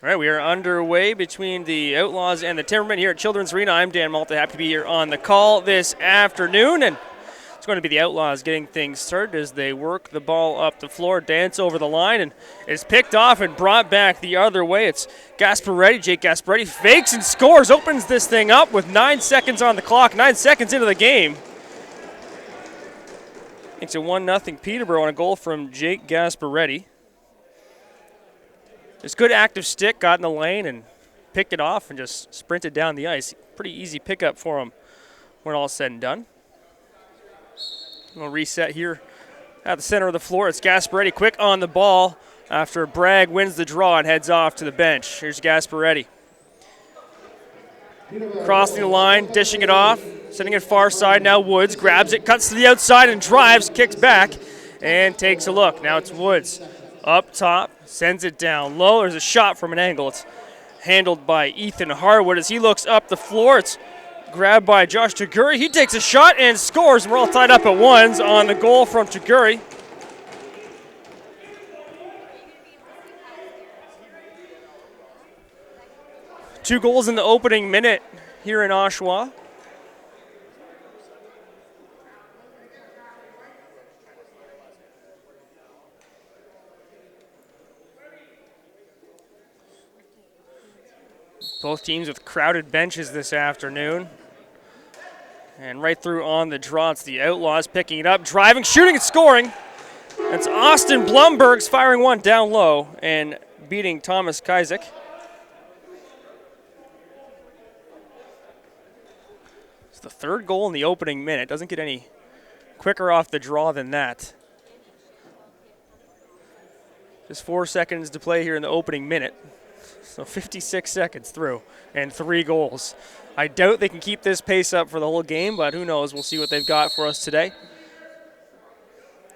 All right, we are underway between the Outlaws and the Timbermen here at Children's Arena. I'm Dan Malta, happy to be here on the call this afternoon, and it's going to be the Outlaws getting things started as they work the ball up the floor, dance over the line, and it's picked off and brought back the other way. It's Gasparetti. Jake Gasparetti fakes and scores, opens this thing up with 9 seconds on the clock, 9 seconds into the game. It's a 1-0 Peterborough on a goal from Jake Gasparetti. This good active stick, got in the lane and picked it off and just sprinted down the ice. Pretty easy pickup for him when all's said and done. We'll reset here at the center of the floor. It's Gasparetti quick on the ball after Bragg wins the draw and heads off to the bench. Here's Gasparetti. Crossing the line, dishing it off, sending it far side. Now Woods grabs it, cuts to the outside and drives, kicks back and takes a look. Now it's Woods up top, sends it down low. There's a shot from an angle. It's handled by Ethan Harwood as he looks up the floor. It's grabbed by Josh Taguri. He takes a shot and scores. We're all tied up at ones on the goal from Taguri. Two goals in the opening minute here in Oshawa. Both teams with crowded benches this afternoon. And right through on the draw, it's the Outlaws picking it up, driving, shooting, and scoring. It's Austin Blumberg's firing one down low and beating Thomas Kazik. It's the third goal in the opening minute. Doesn't get any quicker off the draw than that. Just 4 seconds to play here in the opening minute. So 56 seconds through and 3 goals. I doubt they can keep this pace up for the whole game, but who knows? We'll see what they've got for us today.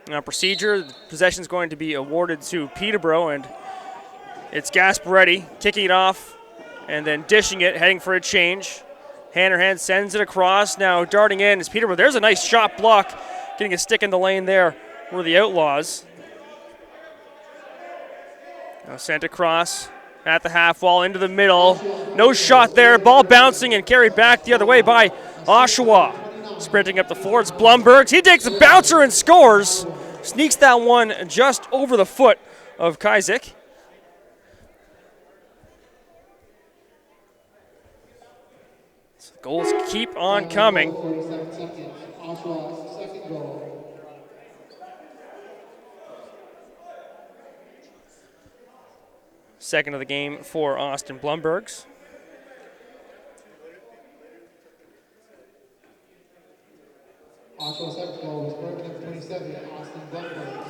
Now procedure, the possession is going to be awarded to Peterborough, and it's Gasparetti kicking it off and then dishing it, heading for a change. Hannerhan sends it across. Now darting in is Peterborough. There's a nice shot block, getting a stick in the lane there for the Outlaws. Now sent across at the half wall into the middle. No shot there. Ball bouncing and carried back the other way by Oshawa. Sprinting up the floor, it's Blumberg. He takes a bouncer and scores. Sneaks that one just over the foot of Kazik. So the goals keep on coming. Second of the game for Austin Blumbergs.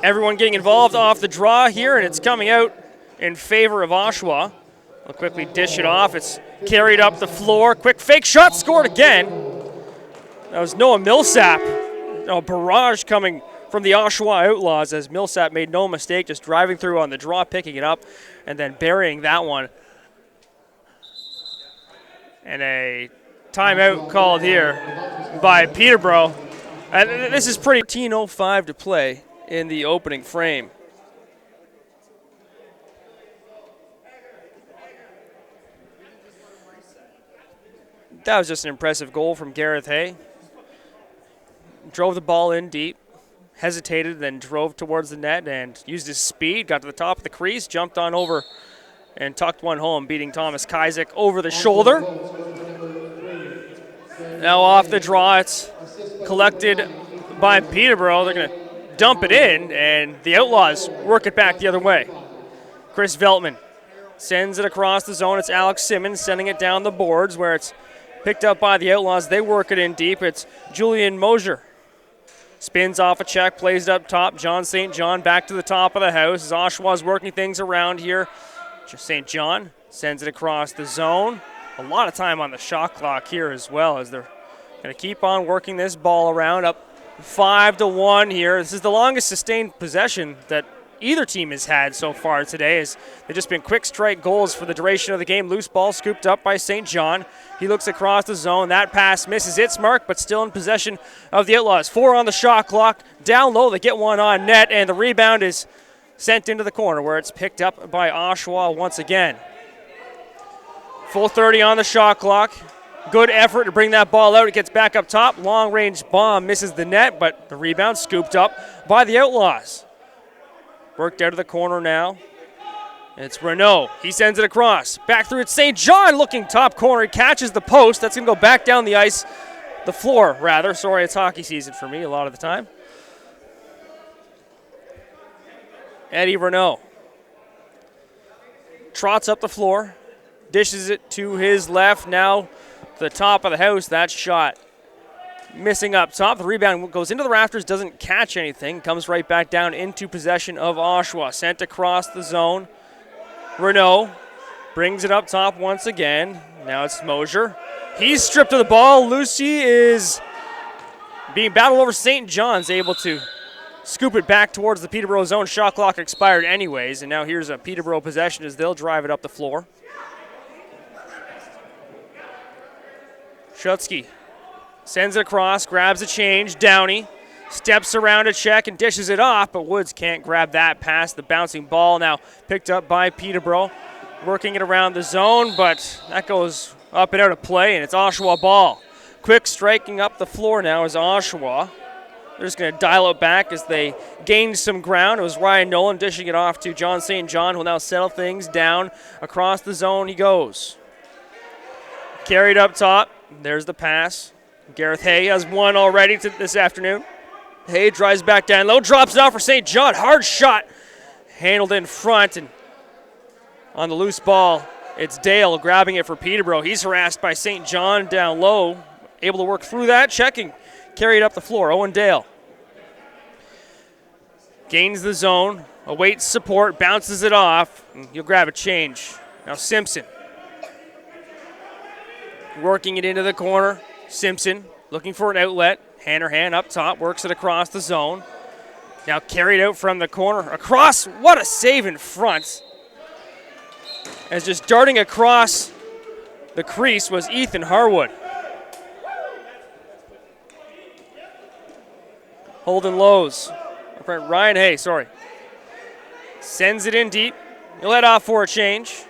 Everyone getting involved off the draw here, and it's coming out in favor of Oshawa. They'll quickly dish it off. It's carried up the floor. Quick fake shot, scored again. That was Noah Millsap. A barrage coming from the Oshawa Outlaws as Millsap made no mistake, just driving through on the draw, picking it up, and then burying that one. And a timeout called here by Peterborough. And this is pretty 13:05 to play in the opening frame. That was just an impressive goal from Gareth Hay. Drove the ball in deep, hesitated, then drove towards the net and used his speed, got to the top of the crease, jumped on over and tucked one home, beating Thomas Kazik over the shoulder. Now off the draw, it's collected by Peterborough. They're going to dump it in, and the Outlaws work it back the other way. Chris Veltman sends it across the zone. It's Alex Simmons sending it down the boards where it's picked up by the Outlaws. They work it in deep. It's Julian Mosier. Spins off a check, plays it up top. John St. John back to the top of the house as Oshawa's working things around here. St. John sends it across the zone. A lot of time on the shot clock here as well as they're going to keep on working this ball around. Up 5-1 here. This is the longest sustained possession that either team has had so far today, as they've just been quick strike goals for the duration of the game. Loose ball scooped up by St. John. He looks across the zone. That pass misses its mark, but still in possession of the Outlaws. 4 on the shot clock. Down low, they get one on net, and the rebound is sent into the corner where it's picked up by Oshawa once again. Full 30 on the shot clock. Good effort to bring that ball out. It gets back up top. Long-range bomb misses the net, but the rebound scooped up by the Outlaws. Worked out of the corner now. It's Renault. He sends it across. Back through it. St. John looking top corner. He catches the post. That's going to go back down the ice. The floor, rather. Sorry, it's hockey season for me a lot of the time. Eddie Renault trots up the floor. Dishes it to his left. Now to the top of the house. That shot missing up top. The rebound goes into the rafters. Doesn't catch anything. Comes right back down into possession of Oshawa. Sent across the zone. Renault brings it up top once again. Now it's Mosier. He's stripped of the ball. Lucy is being battled over. St. John's able to scoop it back towards the Peterborough zone. Shot clock expired anyways, and now here's a Peterborough possession as they'll drive it up the floor. Schutzke sends it across, grabs a change. Downey steps around a check and dishes it off, but Woods can't grab that pass. The bouncing ball now picked up by Peterborough. Working it around the zone, but that goes up and out of play, and it's Oshawa ball. Quick striking up the floor now is Oshawa. They're just going to dial it back as they gained some ground. It was Ryan Nolan dishing it off to John St. John, who will now settle things down. Across the zone he goes. Carried up top. There's the pass. Gareth Hay has one already this afternoon. Hay drives back down low, drops it off for St. John. Hard shot. Handled in front, and on the loose ball, it's Dale grabbing it for Peterborough. He's harassed by St. John down low. Able to work through that, checking. Carried up the floor, Owen Dale. Gains the zone, awaits support, bounces it off, and he'll grab a change. Now Simpson. Working it into the corner. Simpson looking for an outlet. Hanrahan up top, works it across the zone. Now carried out from the corner. Across, what a save in front. As just darting across the crease was Ethan Harwood. Holden Lowe's. Ryan Hay, sorry. Sends it in deep. He'll head off for a change.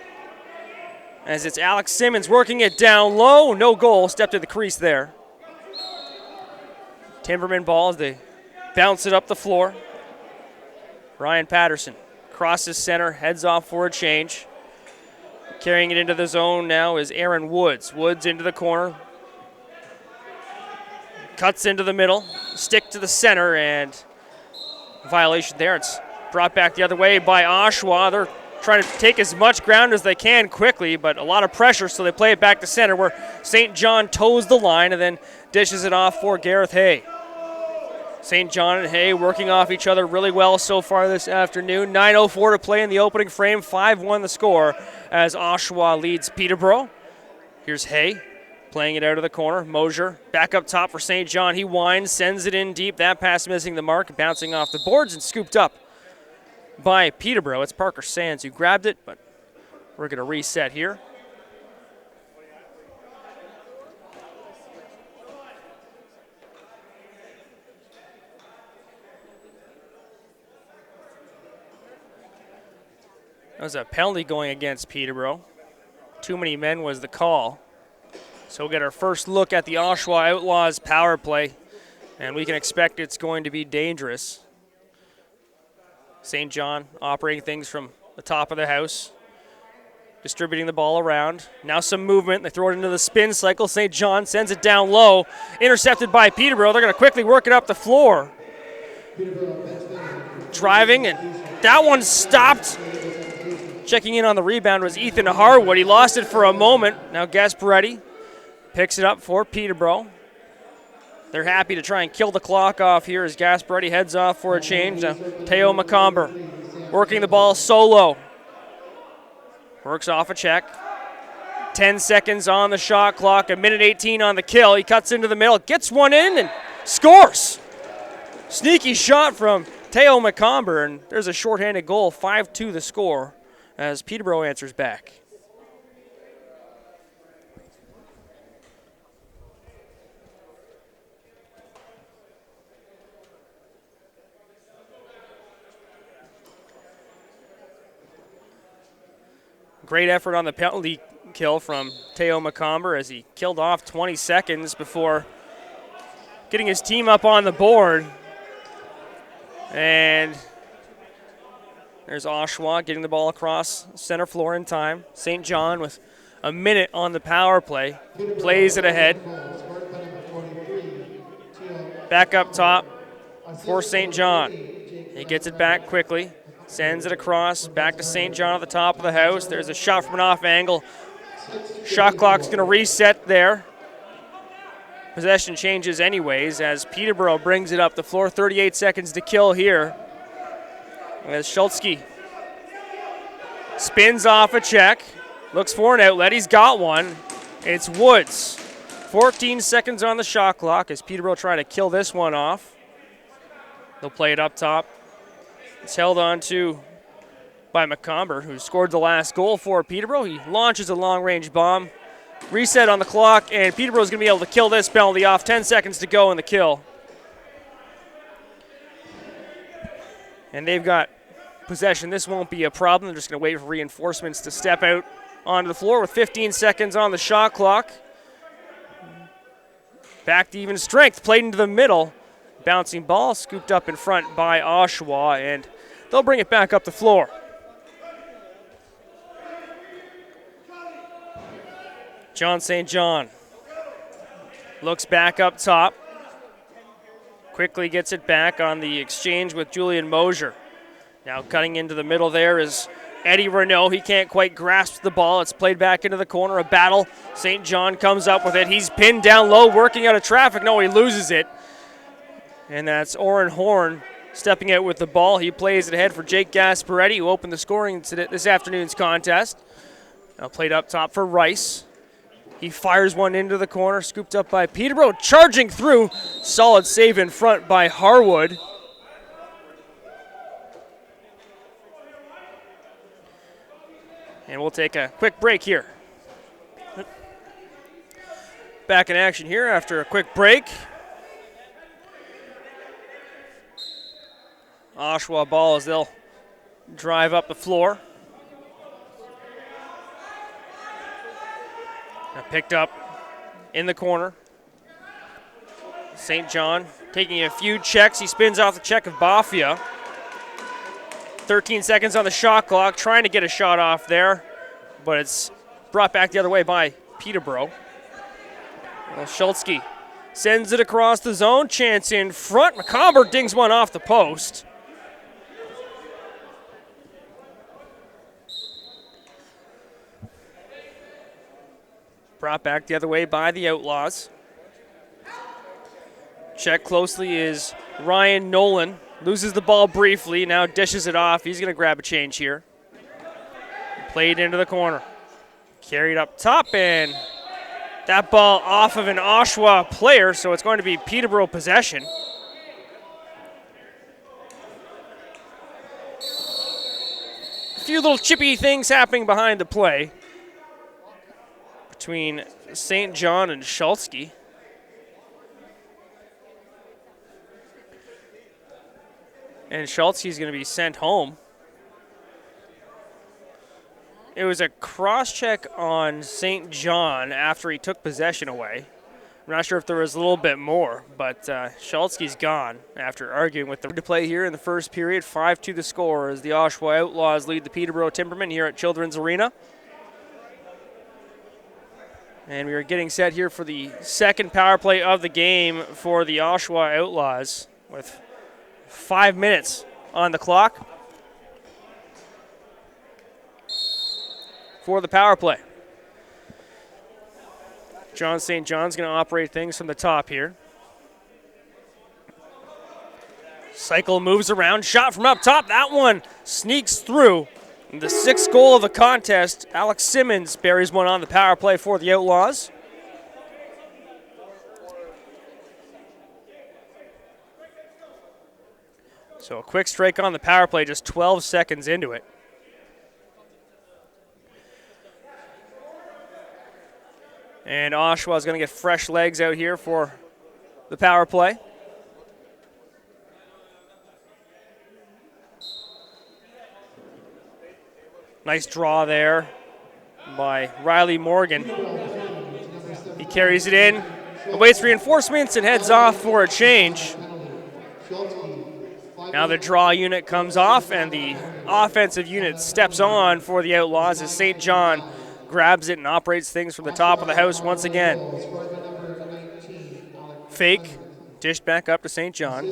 As it's Alex Simmons working it down low. No goal. Stepped to the crease there. Timbermen ball as they bounce it up the floor. Ryan Patterson crosses center, heads off for a change. Carrying it into the zone now is Aaron Woods. Woods into the corner. Cuts into the middle. Stick to the center, and violation there. It's brought back the other way by Oshawa. They're trying to take as much ground as they can quickly, but a lot of pressure, so they play it back to center where St. John toes the line and then dishes it off for Gareth Hay. St. John and Hay working off each other really well so far this afternoon. 9:04 to play in the opening frame. 5-1 the score as Oshawa leads Peterborough. Here's Hay playing it out of the corner. Mosier back up top for St. John. He winds, sends it in deep. That pass missing the mark, bouncing off the boards and scooped up by Peterborough. It's Parker Sands who grabbed it, but we're going to reset here. That was a penalty going against Peterborough. Too many men was the call. So we'll get our first look at the Oshawa Outlaws power play, and we can expect it's going to be dangerous. St. John operating things from the top of the house, distributing the ball around. Now some movement. They throw it into the spin cycle. St. John sends it down low. Intercepted by Peterborough. They're going to quickly work it up the floor. Driving, and that one stopped. Checking in on the rebound was Ethan Harwood. He lost it for a moment. Now Gasparetti picks it up for Peterborough. They're happy to try and kill the clock off here as Gasparetti heads off for a change. Now Teo McComber working the ball solo. Works off a check. 10 seconds on the shot clock, 1:18 on the kill. He cuts into the middle, gets one in, and scores. Sneaky shot from Teo McComber, and there's a shorthanded goal, 5-2 the score, as Peterborough answers back. Great effort on the penalty kill from Teo McComber as he killed off 20 seconds before getting his team up on the board. And there's Oshawa getting the ball across center floor in time. St. John with a minute on the power play. Plays it ahead. Back up top for St. John. He gets it back quickly. Sends it across. Back to St. John at the top of the house. There's a shot from an off angle. Shot clock's going to reset there. Possession changes anyways as Peterborough brings it up the floor. 38 seconds to kill here. As Schultzke spins off a check. Looks for an outlet. He's got one. It's Woods. 14 seconds on the shot clock as Peterborough try to kill this one off. They'll play it up top. It's held on to by McComber, who scored the last goal for Peterborough. He launches a long-range bomb. Reset on the clock, and Peterborough's going to be able to kill this penalty off. 10 seconds to go in the kill. And they've got possession. This won't be a problem. They're just going to wait for reinforcements to step out onto the floor with 15 seconds on the shot clock. Back to even strength. Played into the middle. Bouncing ball scooped up in front by Oshawa, and they'll bring it back up the floor. John St. John looks back up top. Quickly gets it back on the exchange with Julian Mosier. Now cutting into the middle there is Eddie Renault. He can't quite grasp the ball. It's played back into the corner. A battle. St. John comes up with it. He's pinned down low, working out of traffic. No, he loses it. And that's Oren Horn stepping out with the ball. He plays it ahead for Jake Gasparetti, who opened the scoring this afternoon's contest. Now played up top for Rice. He fires one into the corner, scooped up by Peterborough, charging through. Solid save in front by Harwood. And we'll take a quick break here. Back in action here after a quick break. Oshawa ball as they'll drive up the floor. Now picked up in the corner. St. John taking a few checks. He spins off the check of Bafia. 13 seconds on the shot clock, trying to get a shot off there, but it's brought back the other way by Peterborough. Well, Schultzke sends it across the zone. Chance in front. McComber dings one off the post. Brought back the other way by the Outlaws. Check closely is Ryan Nolan. Loses the ball briefly, now dishes it off. He's going to grab a change here. Played into the corner. Carried up top, and that ball off of an Oshawa player, so it's going to be Peterborough possession. A few little chippy things happening behind the play between St. John and Schultzke. And Schultzke's going to be sent home. It was a cross-check on St. John after he took possession away. I'm not sure if there was a little bit more, but Schultzke's gone after arguing with the to play here in the first period. 5-2 the score as the Oshawa Outlaws lead the Peterborough Timbermen here at Children's Arena. And we are getting set here for the second power play of the game for the Oshawa Outlaws with 5 minutes on the clock for the power play. John St. John's going to operate things from the top here. Cycle moves around, shot from up top. That one sneaks through. The sixth goal of the contest, Alex Simmons buries one on the power play for the Outlaws. So a quick strike on the power play, just 12 seconds into it. And Oshawa's going to get fresh legs out here for the power play. Nice draw there by Riley Morgan. He carries it in, awaits reinforcements, and heads off for a change. Now the draw unit comes off, and the offensive unit steps on for the Outlaws as St. John grabs it and operates things from the top of the house once again. Fake, dished back up to St. John.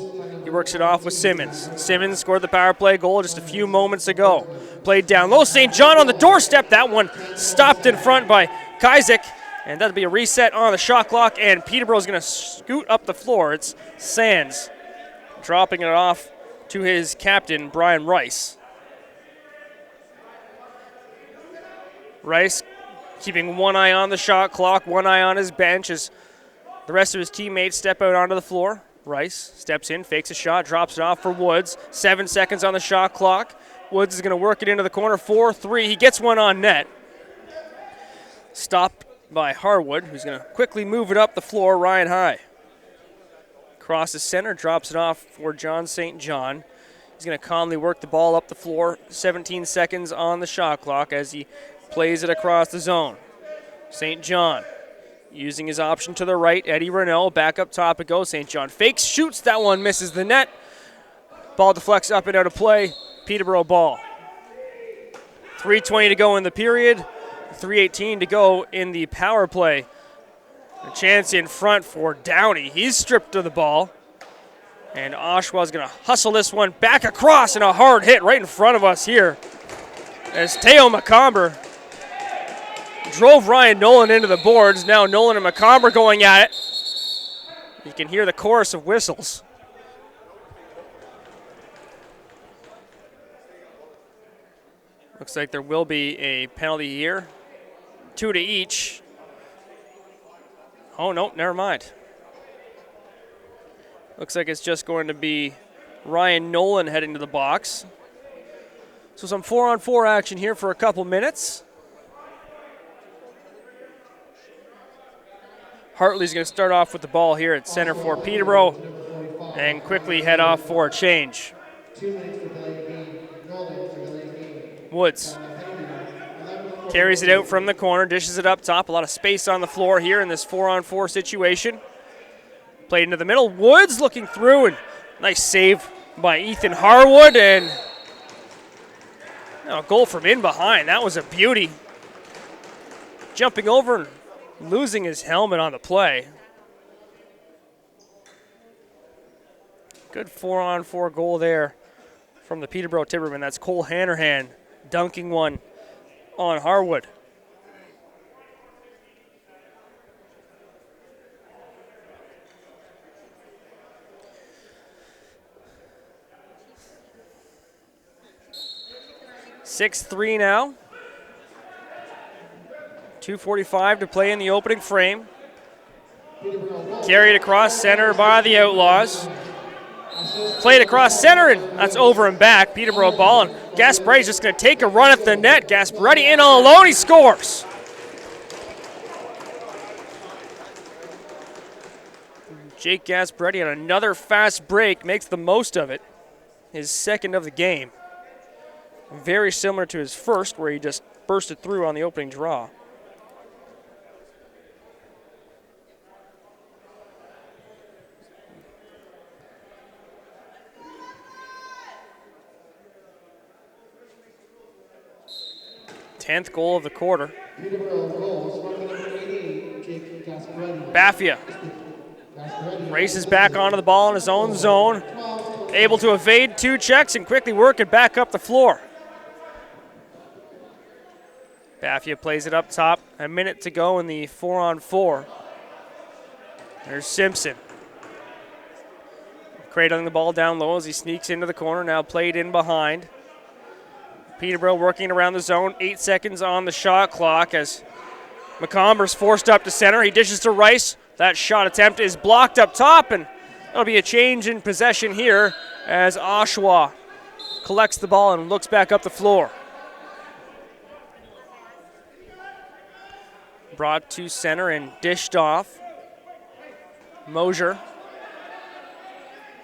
He works it off with Simmons. Simmons scored the power play goal just a few moments ago. Played down low, St. John on the doorstep. That one stopped in front by Kazik, and that'll be a reset on the shot clock, and Peterborough's going to scoot up the floor. It's Sands dropping it off to his captain, Brian Rice. Rice keeping one eye on the shot clock, one eye on his bench as the rest of his teammates step out onto the floor. Rice steps in, fakes a shot, drops it off for Woods. 7 seconds on the shot clock. Woods is going to work it into the corner, 4-3. He gets one on net. Stopped by Harwood, who's going to quickly move it up the floor, Ryan High. Crosses center, drops it off for John St. John. He's going to calmly work the ball up the floor. 17 seconds on the shot clock as he plays it across the zone. St. John using his option to the right. Eddie Renault back up top it goes. St. John fakes, shoots. That one misses the net. Ball deflects up and out of play. Peterborough ball. 3:20 to go in the period. 3:18 to go in the power play. A chance in front for Downey. He's stripped of the ball. And Oshawa's going to hustle this one back across, and a hard hit right in front of us here as Teo McComber drove Ryan Nolan into the boards. Now Nolan and McComber going at it. You can hear the chorus of whistles. Looks like there will be a penalty here. 2 to each. Oh, no, never mind. Looks like it's just going to be Ryan Nolan heading to the box. So some 4-on-4 action here for a couple minutes. Hartley's going to start off with the ball here at center for Peterborough and quickly head off for a change. Woods carries it out from the corner, dishes it up top. A lot of space on the floor here in this 4-on-4 situation. Played into the middle. Woods looking through, and nice save by Ethan Harwood, and a goal from in behind. That was a beauty. Jumping over and losing his helmet on the play. Good 4-on-4 goal there from the Peterborough Timbermen. That's Cole Hanrahan dunking one on Harwood. (6-3) now. 2:45 to play in the opening frame. Carried across center by the Outlaws. Played across center, and that's over and back. Peterborough ball, and Gasparetti's just going to take a run at the net. Gasparetti in all alone, he scores. Jake Gasparetti on another fast break, makes the most of it. His second of the game. Very similar to his first, where he just bursted through on the opening draw. Tenth goal of the quarter. Baffia races back onto the ball in his own zone. Able to evade 2 checks and quickly work it back up the floor. Baffia plays it up top. A minute to go in the 4-on-4. There's Simpson. Cradling the ball down low as he sneaks into the corner. Now played in behind. Peterborough working around the zone. 8 seconds on the shot clock as McComber's forced up to center. He dishes to Rice. That shot attempt is blocked up top, and that'll be a change in possession here as Oshawa collects the ball and looks back up the floor. Brought to center and dished off. Mosier.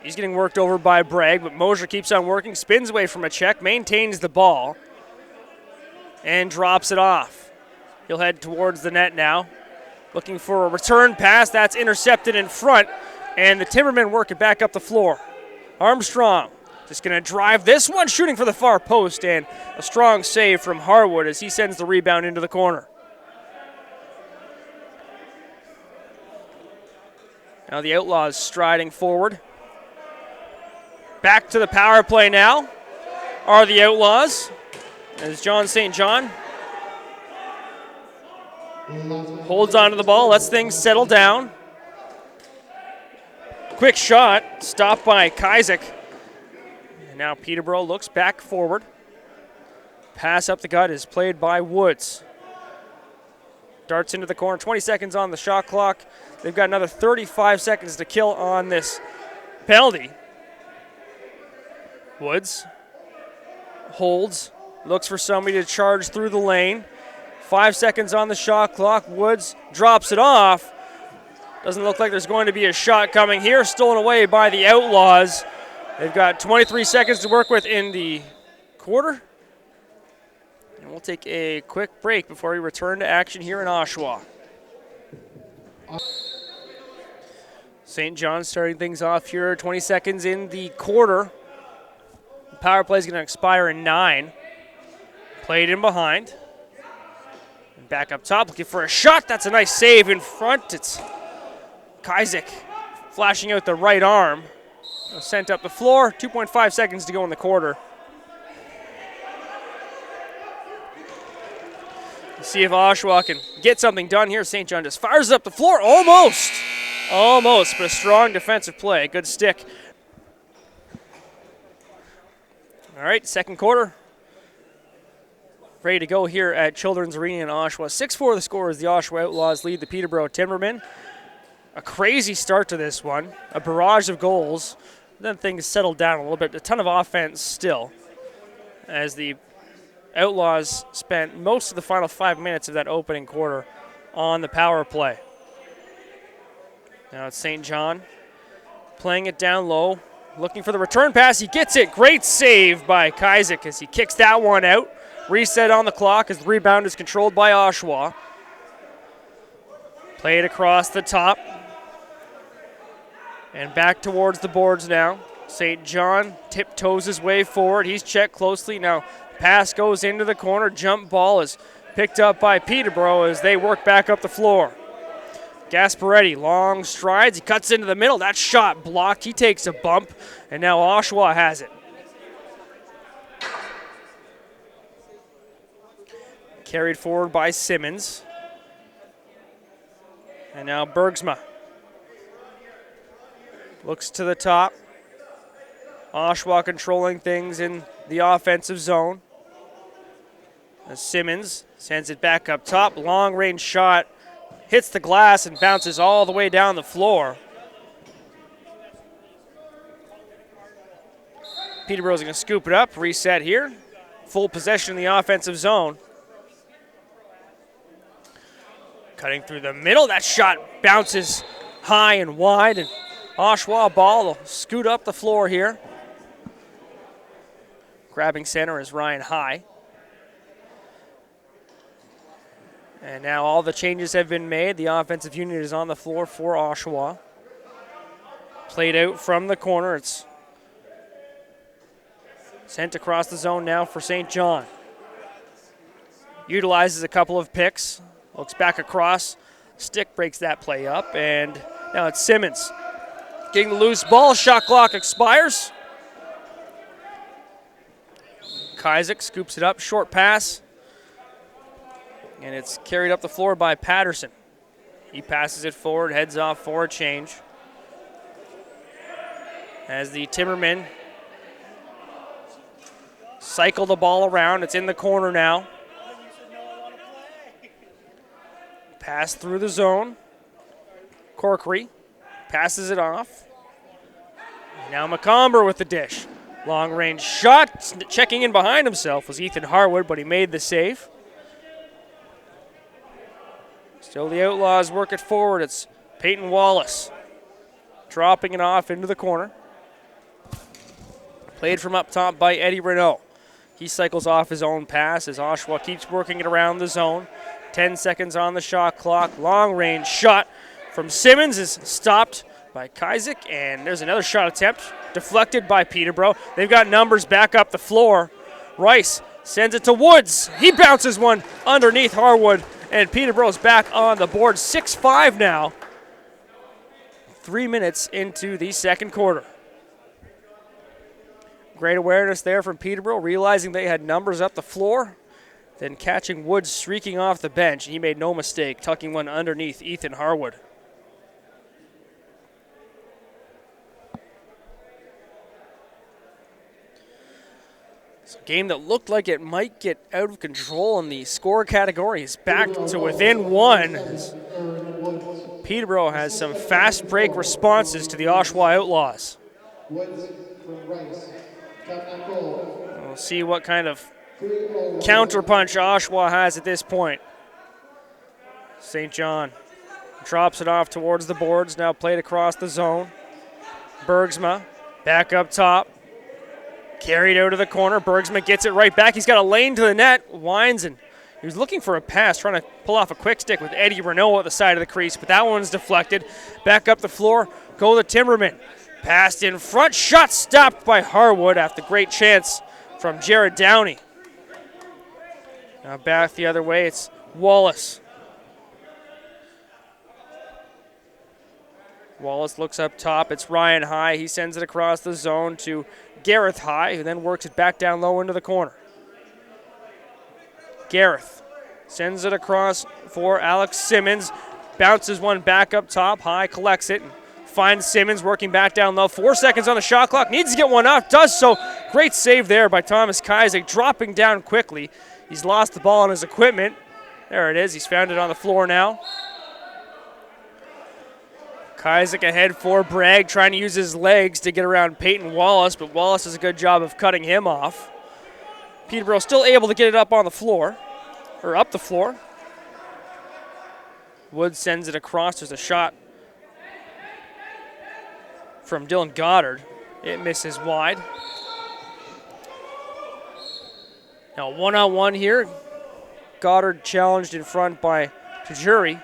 He's getting worked over by Bragg, but Mosier keeps on working, spins away from a check, maintains the ball, and drops it off. He'll head towards the net now. Looking for a return pass. That's intercepted in front. And the Timbermen work it back up the floor. Armstrong just going to drive this one, shooting for the far post. And a strong save from Harwood as he sends the rebound into the corner. Now the Outlaws striding forward. Back to the power play now are the Outlaws. As John St. John holds onto the ball, lets things settle down. Quick shot, stopped by Kazik. And now Peterborough looks back forward. Pass up the gut is played by Woods. Darts into the corner, 20 seconds on the shot clock. They've got another 35 seconds to kill on this penalty. Woods holds, looks for somebody to charge through the lane. 5 seconds on the shot clock. Woods drops it off. Doesn't look like there's going to be a shot coming here. Stolen away by the Outlaws. They've got 23 seconds to work with in the quarter. And we'll take a quick break before we return to action here in Oshawa. St. John starting things off here. 20 seconds in the quarter. The power play is going to expire in 9. Played in behind. And back up top, looking for a shot. That's a nice save in front. It's Kazik flashing out the right arm. Sent up the floor. 2.5 seconds to go in the quarter. Let's see if Oshawa can get something done here. St. John just fires up the floor. Almost. Almost, but a strong defensive play. Good stick. All right, second quarter. Ready to go here at Children's Arena in Oshawa. 6-4 the score as the Oshawa Outlaws lead the Peterborough Timbermen. A crazy start to this one. A barrage of goals. Then things settled down a little bit. A ton of offense still as the Outlaws spent most of the final 5 minutes of that opening quarter on the power play. Now it's St. John playing it down low, looking for the return pass. He gets it. Great save by Kazik as he kicks that one out. Reset on the clock as the rebound is controlled by Oshawa. Play it across the top. And back towards the boards now. St. John tiptoes his way forward. He's checked closely. Now pass goes into the corner. Jump ball is picked up by Peterborough as they work back up the floor. Gasparetti, long strides. He cuts into the middle. That shot blocked. He takes a bump. And now Oshawa has it. Carried forward by Simmons. And now Bergsma looks to the top. Oshawa controlling things in the offensive zone. As Simmons sends it back up top. Long range shot. Hits the glass and bounces all the way down the floor. Peterborough's going to scoop it up, reset here. Full possession in the offensive zone. Cutting through the middle. That shot bounces high and wide. And Oshawa ball will scoot up the floor here. Grabbing center is Ryan High. And now all the changes have been made. The offensive unit is on the floor for Oshawa. Played out from the corner. It's sent across the zone now for St. John. Utilizes a couple of picks. Looks back across. Stick breaks that play up. And now it's Simmons. Getting the loose ball. Shot clock expires. Kazik scoops it up. Short pass. And it's carried up the floor by Patterson. He passes it forward, heads off for a change. As the Timbermen cycle the ball around. It's in the corner now. Pass through the zone. Corkery passes it off. Now McComber with the dish. Long range shot. Checking in behind himself was Ethan Harwood, but he made the save. Still the Outlaws work it forward. It's Peyton Wallace dropping it off into the corner. Played from up top by Eddie Renault. He cycles off his own pass as Oshawa keeps working it around the zone. 10 seconds on the shot clock. Long range shot from Simmons is stopped by Kazik, and there's another shot attempt deflected by Peterborough. They've got numbers back up the floor. Rice sends it to Woods. He bounces one underneath Harwood, and Peterborough's back on the board. 6-5 now. 3 minutes into the second quarter. Great awareness there from Peterborough, realizing they had numbers up the floor, then catching Woods streaking off the bench. He made no mistake, tucking one underneath Ethan Harwood. It's a game that looked like it might get out of control in the score categories. Back to within one. Peterborough has some fast break responses to the Oshawa Outlaws. We'll see what kind of counterpunch Oshawa has at this point. St. John drops it off towards the boards, now played across the zone. Bergsma back up top. Carried out of the corner. Bergsma gets it right back. He's got a lane to the net. Winds, and he was looking for a pass, trying to pull off a quick stick with Eddie Renault at the side of the crease, but that one's deflected. Back up the floor, go the Timbermen. Passed in front, shot stopped by Harwood after great chance from Jared Downey. Now back the other way, it's Wallace. Wallace looks up top, it's Ryan High. He sends it across the zone to Gareth High, who then works it back down low into the corner. Gareth sends it across for Alex Simmons. Bounces one back up top. High collects it and finds Simmons working back down low. 4 seconds on the shot clock. Needs to get one off. Does so. Great save there by Thomas Kazik, dropping down quickly. He's lost the ball on his equipment. There it is. He's found it on the floor now. Kazik ahead for Bragg, trying to use his legs to get around Peyton Wallace, but Wallace does a good job of cutting him off. Peterborough still able to get it up on the floor, or up the floor. Woods sends it across. There's a shot from Dylan Goddard. It misses wide. Now one-on-one here. Goddard challenged in front by Tajuri.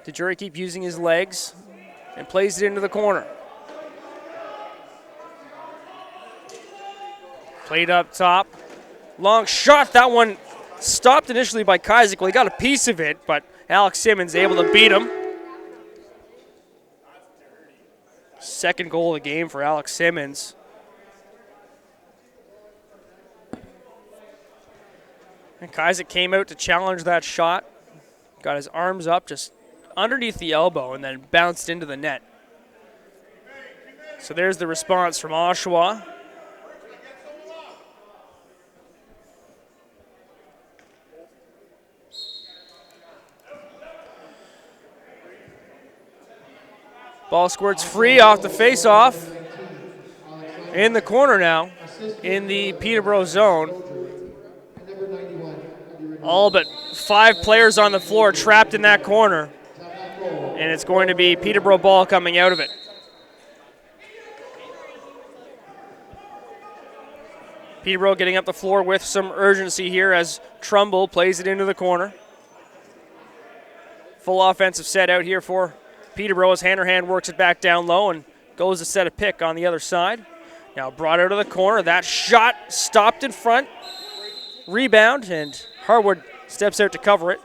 Tajuri keep using his legs and plays it into the corner. Played up top. Long shot. That one stopped initially by Kazik. Well, he got a piece of it, but Alex Simmons able to beat him. Second goal of the game for Alex Simmons. And Kazik came out to challenge that shot. Got his arms up just underneath the elbow and then bounced into the net. So there's the response from Oshawa. Ball squirts free off the face-off. In the corner now, in the Peterborough zone. All but 5 players on the floor trapped in that corner. And it's going to be Peterborough ball coming out of it. Peterborough getting up the floor with some urgency here as Trumbull plays it into the corner. Full offensive set out here for Peterborough as Hanrahan works it back down low and goes to set a pick on the other side. Now brought out of the corner. That shot stopped in front. Rebound, and Harwood steps out to cover it.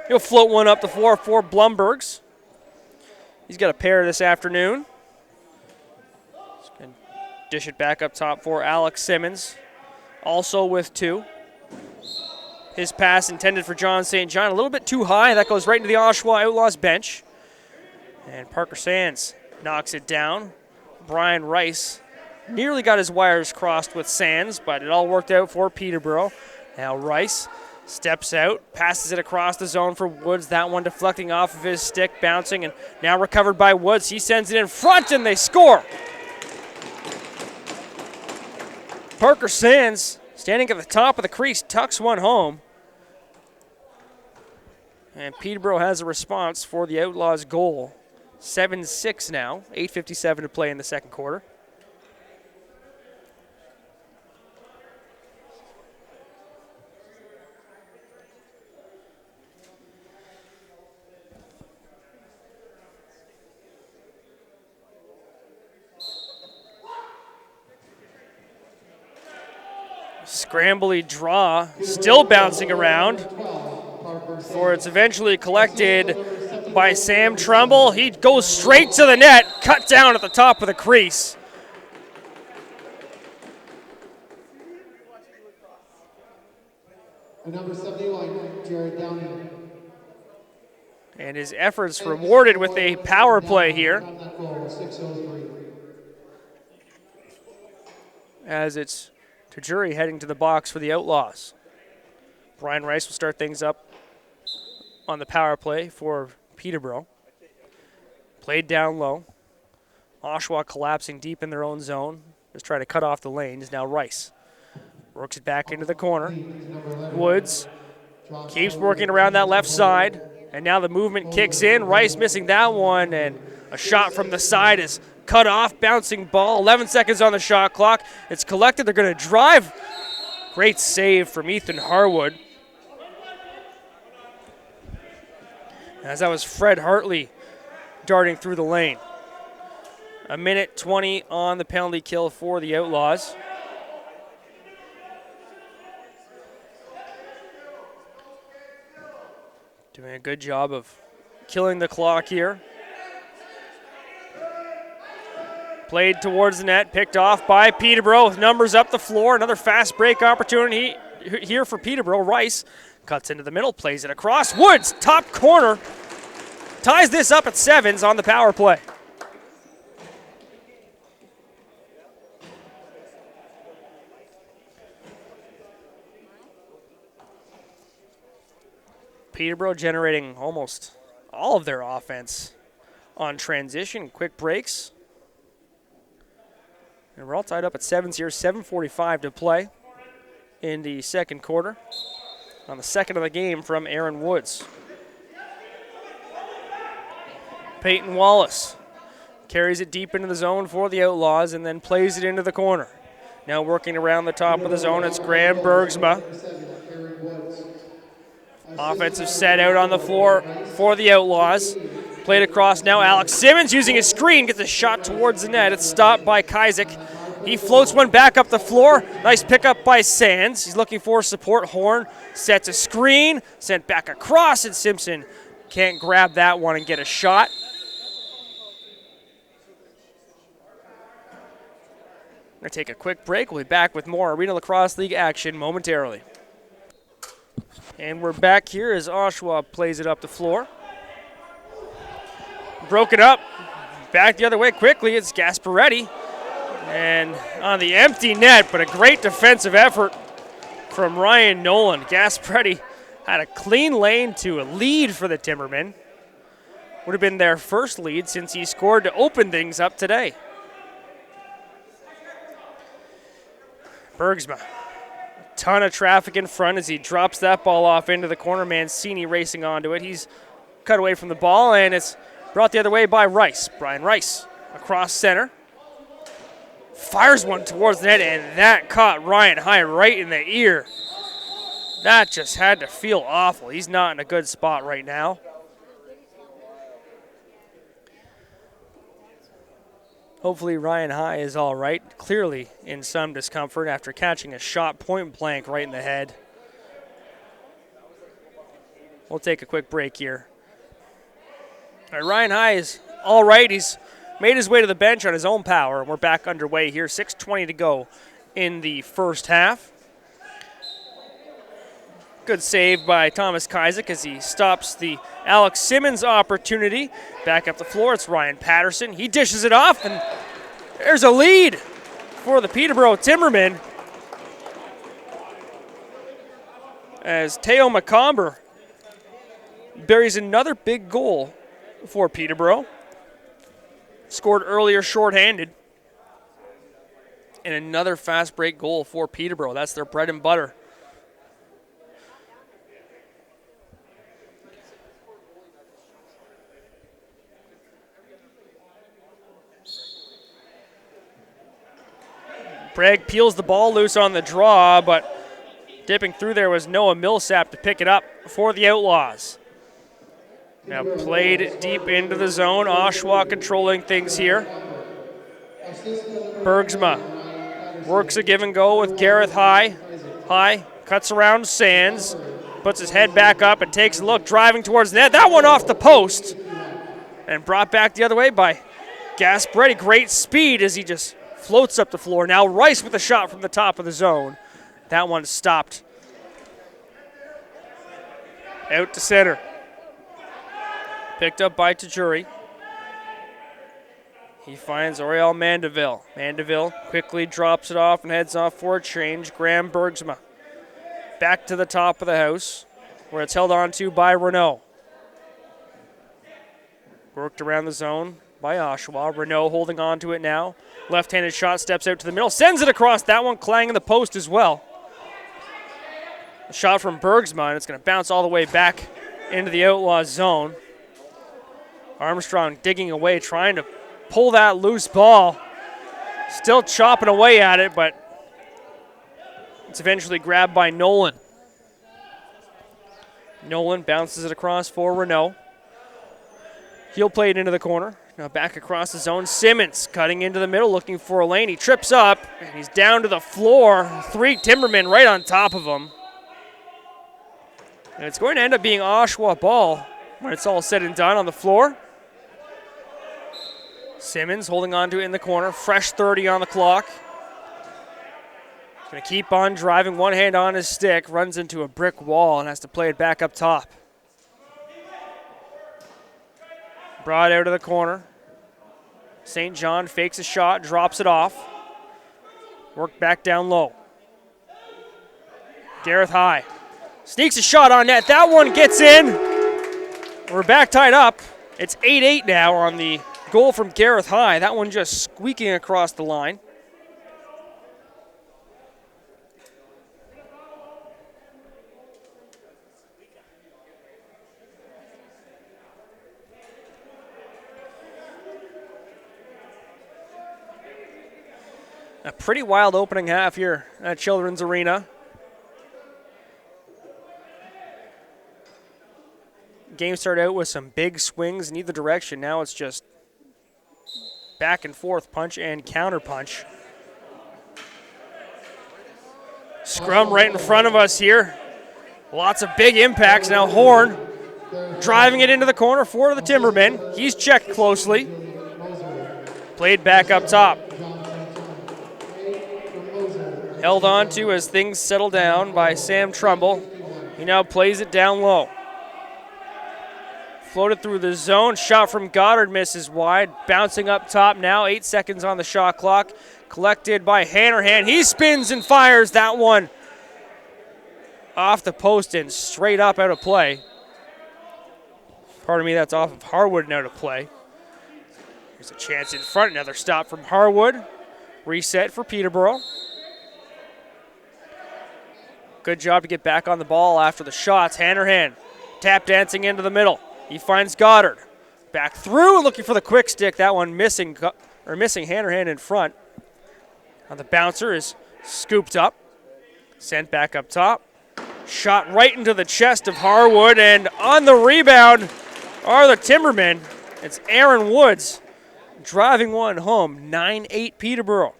He'll float one up the floor for Blumbergs. He's got a pair this afternoon. He's going to dish it back up top for Alex Simmons, also with 2. His pass intended for John St. John, a little bit too high. That goes right into the Oshawa Outlaws bench. And Parker Sands knocks it down. Brian Rice nearly got his wires crossed with Sands, but it all worked out for Peterborough. Now Rice steps out, passes it across the zone for Woods. That one deflecting off of his stick, bouncing, and now recovered by Woods. He sends it in front, and they score. Parker Sands, standing at the top of the crease, tucks one home. And Peterborough has a response for the Outlaws' goal. 7-6 now, 8:57 to play in the second quarter. Scrambly draw, still bouncing around, for it's eventually collected by Sam Trumbull. He goes straight to the net, cut down at the top of the crease. Number 71, Jared Downing. And his efforts rewarded with a power play here, as it's Tajuri heading to the box for the Outlaws. Brian Rice will start things up on the power play for Peterborough. Played down low. Oshawa collapsing deep in their own zone. Just trying to cut off the lane is now Rice. Works it back into the corner. Woods keeps working around that left side. And now the movement kicks in. Rice missing that one. And a shot from the side is cut off. Bouncing ball. 11 seconds on the shot clock. It's collected. They're going to drive. Great save from Ethan Harwood. As that was Fred Hartley darting through the lane. A minute 20 on the penalty kill for the Outlaws. Doing a good job of killing the clock here. Played towards the net, picked off by Peterborough with numbers up the floor. Another fast break opportunity here for Peterborough. Rice cuts into the middle, plays it across. Woods, top corner, ties this up at sevens on the power play. Peterborough generating almost all of their offense on transition, quick breaks. And we're all tied up at sevens here, 7:45 to play in the second quarter. On the second of the game from Aaron Woods. Peyton Wallace carries it deep into the zone for the Outlaws and then plays it into the corner. Now working around the top of the zone, it's Graham Bergsma. Offensive set out on the floor for the Outlaws. Played across now. Alex Simmons using his screen, gets a shot towards the net. It's stopped by Kaisick. He floats one back up the floor. Nice pickup by Sands. He's looking for support. Horn sets a screen, sent back across, and Simpson can't grab that one and get a shot. We're going to take a quick break. We'll be back with more Arena Lacrosse League action momentarily. And we're back here as Oshawa plays it up the floor. Broken up. Back the other way quickly. It's Gasparetti. And on the empty net, but a great defensive effort from Ryan Nolan. Gasparetti had a clean lane to a lead for the Timbermen. Would have been their first lead since he scored to open things up today. Bergsma. Ton of traffic in front as he drops that ball off into the corner. Mancini racing onto it. He's cut away from the ball, and it's brought the other way by Rice. Brian Rice across center. Fires one towards the net, and that caught Ryan High right in the ear. That just had to feel awful. He's not in a good spot right now. Hopefully Ryan High is all right. Clearly in some discomfort after catching a shot point blank right in the head. We'll take a quick break here. All right, Ryan High is all right. He's made his way to the bench on his own power, and we're back underway here. 6:20 to go in the first half. Good save by Thomas Kaisick as he stops the Alex Simmons opportunity. Back up the floor, it's Ryan Patterson. He dishes it off, and there's a lead for the Peterborough Timbermen as Teo McComber buries another big goal for Peterborough. Scored earlier shorthanded. And another fast break goal for Peterborough. That's their bread and butter. Bragg peels the ball loose on the draw, but dipping through there was Noah Millsap to pick it up for the Outlaws. Now played deep into the zone. Oshawa controlling things here. Bergsma works a give and go with Gareth High. High, cuts around Sands, puts his head back up and takes a look, driving towards the net. That one off the post and brought back the other way by Gasparetti. Great speed as he just floats up the floor. Now Rice with a shot from the top of the zone. That one stopped. Out to center. Picked up by Tajuri. He finds Oriel Mandeville. Mandeville quickly drops it off and heads off for a change. Graham Bergsma back to the top of the house where it's held on to by Renault. Worked around the zone by Oshawa. Renault holding on to it now. Left-handed shot, steps out to the middle, sends it across. That one clanging the post as well. A shot from Bergsma, and it's going to bounce all the way back into the Outlaws zone. Armstrong digging away, trying to pull that loose ball. Still chopping away at it, but it's eventually grabbed by Nolan. Nolan bounces it across for Renault. He'll play it into the corner. Now back across the zone. Simmons cutting into the middle, looking for a lane. He trips up, and he's down to the floor. 3 Timbermen right on top of him. And it's going to end up being Oshawa ball when it's all said and done on the floor. Simmons holding on to it in the corner. Fresh 30 on the clock. Going to keep on driving, one hand on his stick. Runs into a brick wall and has to play it back up top. Brought out of the corner. St. John fakes a shot, drops it off. Worked back down low. Gareth High sneaks a shot on net. That one gets in. We're back tied up. It's 8-8 now on the goal from Gareth High. That one just squeaking across the line. A pretty wild opening half here at Children's Arena. Game started out with some big swings in either direction. Now it's just back and forth punch and counter punch. Scrum right in front of us here. Lots of big impacts. Now Horn driving it into the corner for the Timbermen. He's checked closely. Played back up top. Held on to as things settle down by Sam Trumbull. He now plays it down low. Floated through the zone. Shot from Goddard misses wide. Bouncing up top now. 8 seconds on the shot clock. Collected by Hanrahan. He spins and fires that one off the post and straight up out of play. Pardon me, that's off of Harwood and out of play. Here's a chance in front. Another stop from Harwood. Reset for Peterborough. Good job to get back on the ball after the shots. Hanrahan tap dancing into the middle. He finds Goddard. Back through, looking for the quick stick. That one missing Hanrahan in front. Now the bouncer is scooped up. Sent back up top. Shot right into the chest of Harwood. And on the rebound are the Timbermen. It's Aaron Woods driving one home. 9-8 Peterborough.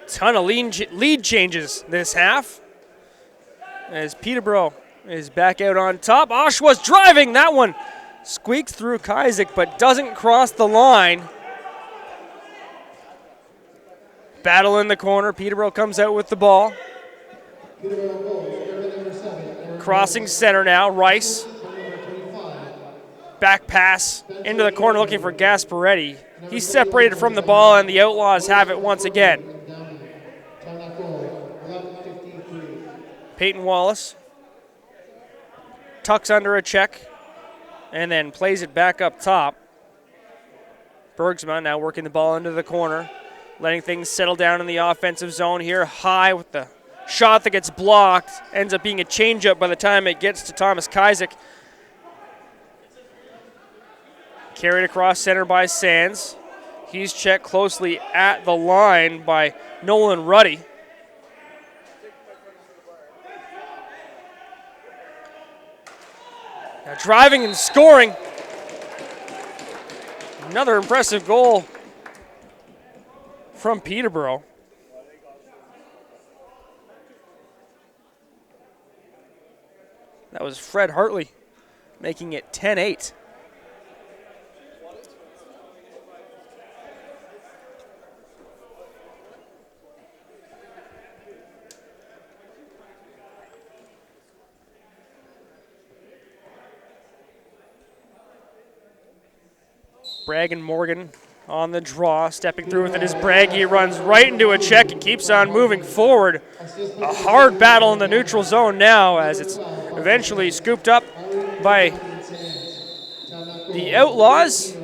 Ton of lead changes this half as Peterborough is back out on top. Oshawa's driving. That one squeaks through Kaisick but doesn't cross the line. Battle in the corner. Peterborough comes out with the ball. Crossing center now. Rice. Back pass into the corner looking for Gasparetti. He's separated from the ball and the Outlaws have it once again. Peyton Wallace tucks under a check and then plays it back up top. Bergsma now working the ball into the corner, letting things settle down in the offensive zone here. High with the shot that gets blocked. Ends up being a changeup by the time it gets to Thomas Kaisick. Carried across center by Sands. He's checked closely at the line by Nolan Ruddy. Now driving and scoring. Another impressive goal from Peterborough. That was Fred Hartley, making it 10-8. Bragg and Morgan on the draw, stepping through with it is Bragg. He runs right into a check and keeps on moving forward. A hard battle in the neutral zone now as it's eventually scooped up by the Outlaws.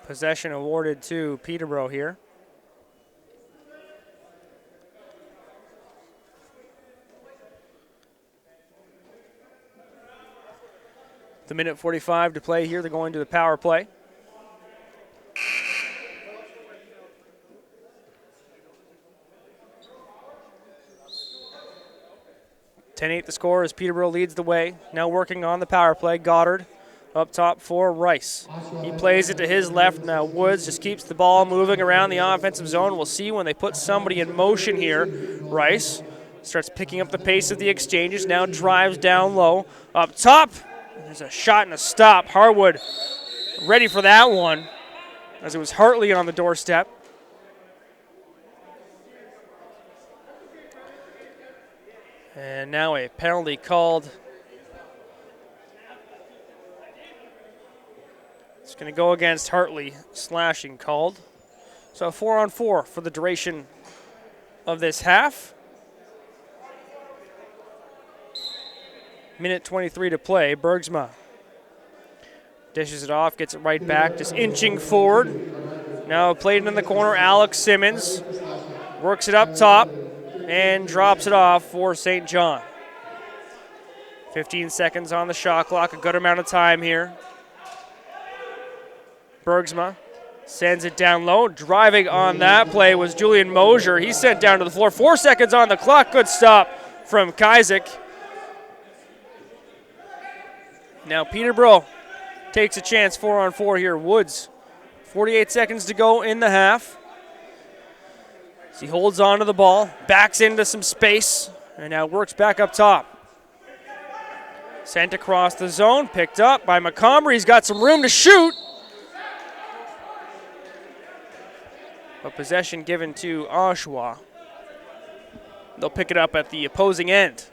Possession awarded to Peterborough here. The minute 45 to play here. They're going to the power play. (10-8) the score as Peterborough leads the way. Now working on the power play. Goddard up top for Rice. He plays it to his left. Now Woods just keeps the ball moving around the offensive zone. We'll see when they put somebody in motion here. Rice starts picking up the pace of the exchanges. Now drives down low. Up top. There's a shot and a stop. Harwood ready for that one as it was Hartley on the doorstep. And now a penalty called. It's going to go against Hartley. Slashing called. So 4-on-4 for the duration of this half. Minute 23 to play. Bergsma dishes it off, gets it right back, just inching forward. Now played in the corner, Alex Simmons works it up top and drops it off for St. John. 15 seconds on the shot clock, a good amount of time here. Bergsma sends it down low. Driving on that play was Julian Mosier. He's sent down to the floor. 4 seconds on the clock. Good stop from Kaisick. Now Peterborough takes a chance 4-on-4 here. Woods, 48 seconds to go in the half. As he holds on to the ball, backs into some space, and now works back up top. Sent across the zone, picked up by McComber. He's got some room to shoot. But possession given to Oshawa. They'll pick it up at the opposing end.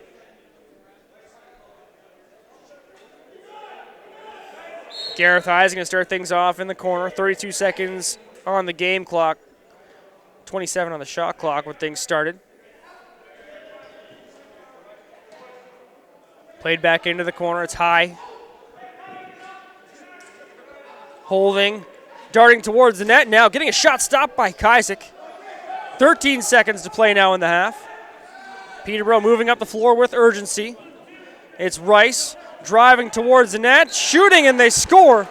Gareth Eyes going to start things off in the corner. 32 seconds on the game clock. 27 on the shot clock when things started. Played back into the corner. It's high. Holding. Darting towards the net now. Getting a shot stopped by Kaisick. 13 seconds to play now in the half. Peterborough moving up the floor with urgency. It's Rice. Driving towards the net, shooting, and they score.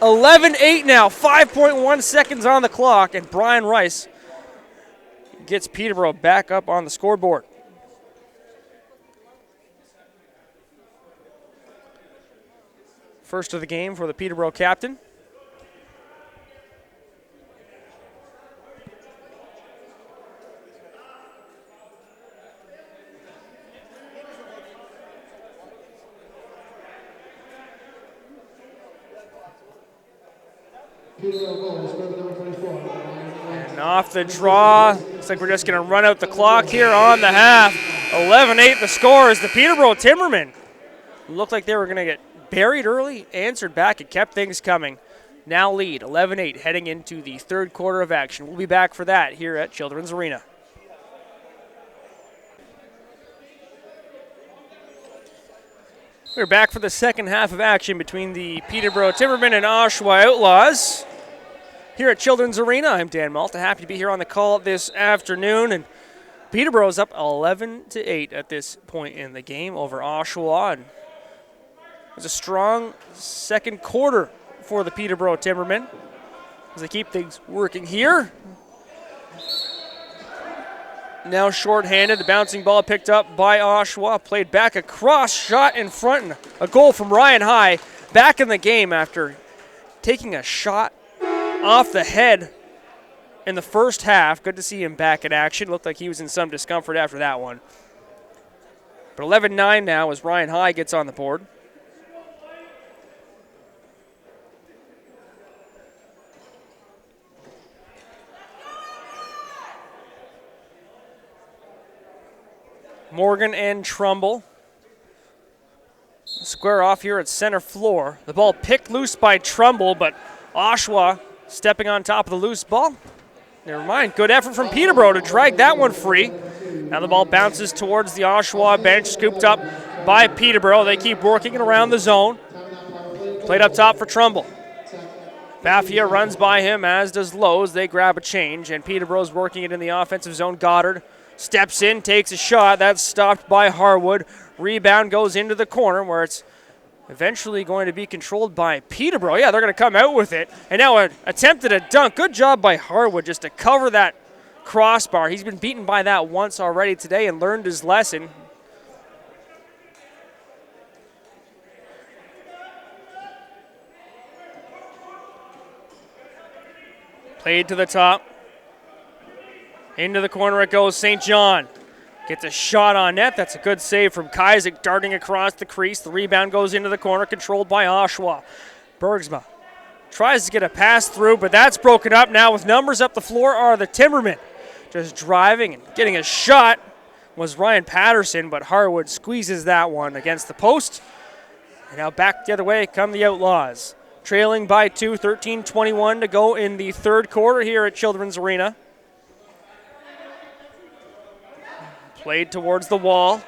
11-8 now, 5.1 seconds on the clock, and Brian Rice gets Peterborough back up on the scoreboard. First of the game for the Peterborough captain. And off the draw. Looks like we're just going to run out the clock here on the half. 11-8 the score is the Peterborough Timbermen. Looked like they were going to get buried early, answered back, and kept things coming. Now lead 11-8 heading into the third quarter of action. We'll be back for that here at Children's Arena. We're back for the second half of action between the Peterborough Timbermen and Oshawa Outlaws. here at Children's Arena. I'm Dan Malta, happy to be here on the call this afternoon. And Peterborough's up 11-8 at this point in the game over Oshawa. And it was a strong second quarter for the Peterborough Timbermen as they keep things working here. Now shorthanded, the bouncing ball picked up by Oshawa, played back across, shot in front, and a goal from Ryan High back in the game after taking a shot off the head in the first half. Good to see him back in action. Looked like he was in some discomfort after that one. But 11-9 now as Ryan High gets on the board. Morgan and Trumbull square off here at center floor. The ball picked loose by Trumbull, but Oshawa stepping on top of the loose ball. Never mind. Good effort from Peterborough to drag that one free. Now the ball bounces towards the Oshawa bench, scooped up by Peterborough. They keep working it around the zone. Played up top for Trumbull. Baffia runs by him, as does Lowe's. They grab a change, and Peterborough's working it in the offensive zone. Goddard steps in, takes a shot. That's stopped by Harwood. Rebound goes into the corner where it's eventually going to be controlled by Peterborough. Yeah, they're going to come out with it. And now an attempted a dunk. Good job by Harwood just to cover that crossbar. He's been beaten by that once already today and learned his lesson. Played to the top. Into the corner it goes. St. John gets a shot on net. That's a good save from Kaisick, darting across the crease. The rebound goes into the corner, controlled by Oshawa. Bergsma tries to get a pass through, but that's broken up now. With numbers up the floor are the Timbermen. Just driving and getting a shot was Ryan Patterson, but Harwood squeezes that one against the post. And now back the other way come the Outlaws. Trailing by 2, 13-21 to go in the third quarter here at Children's Arena. Played towards the wall,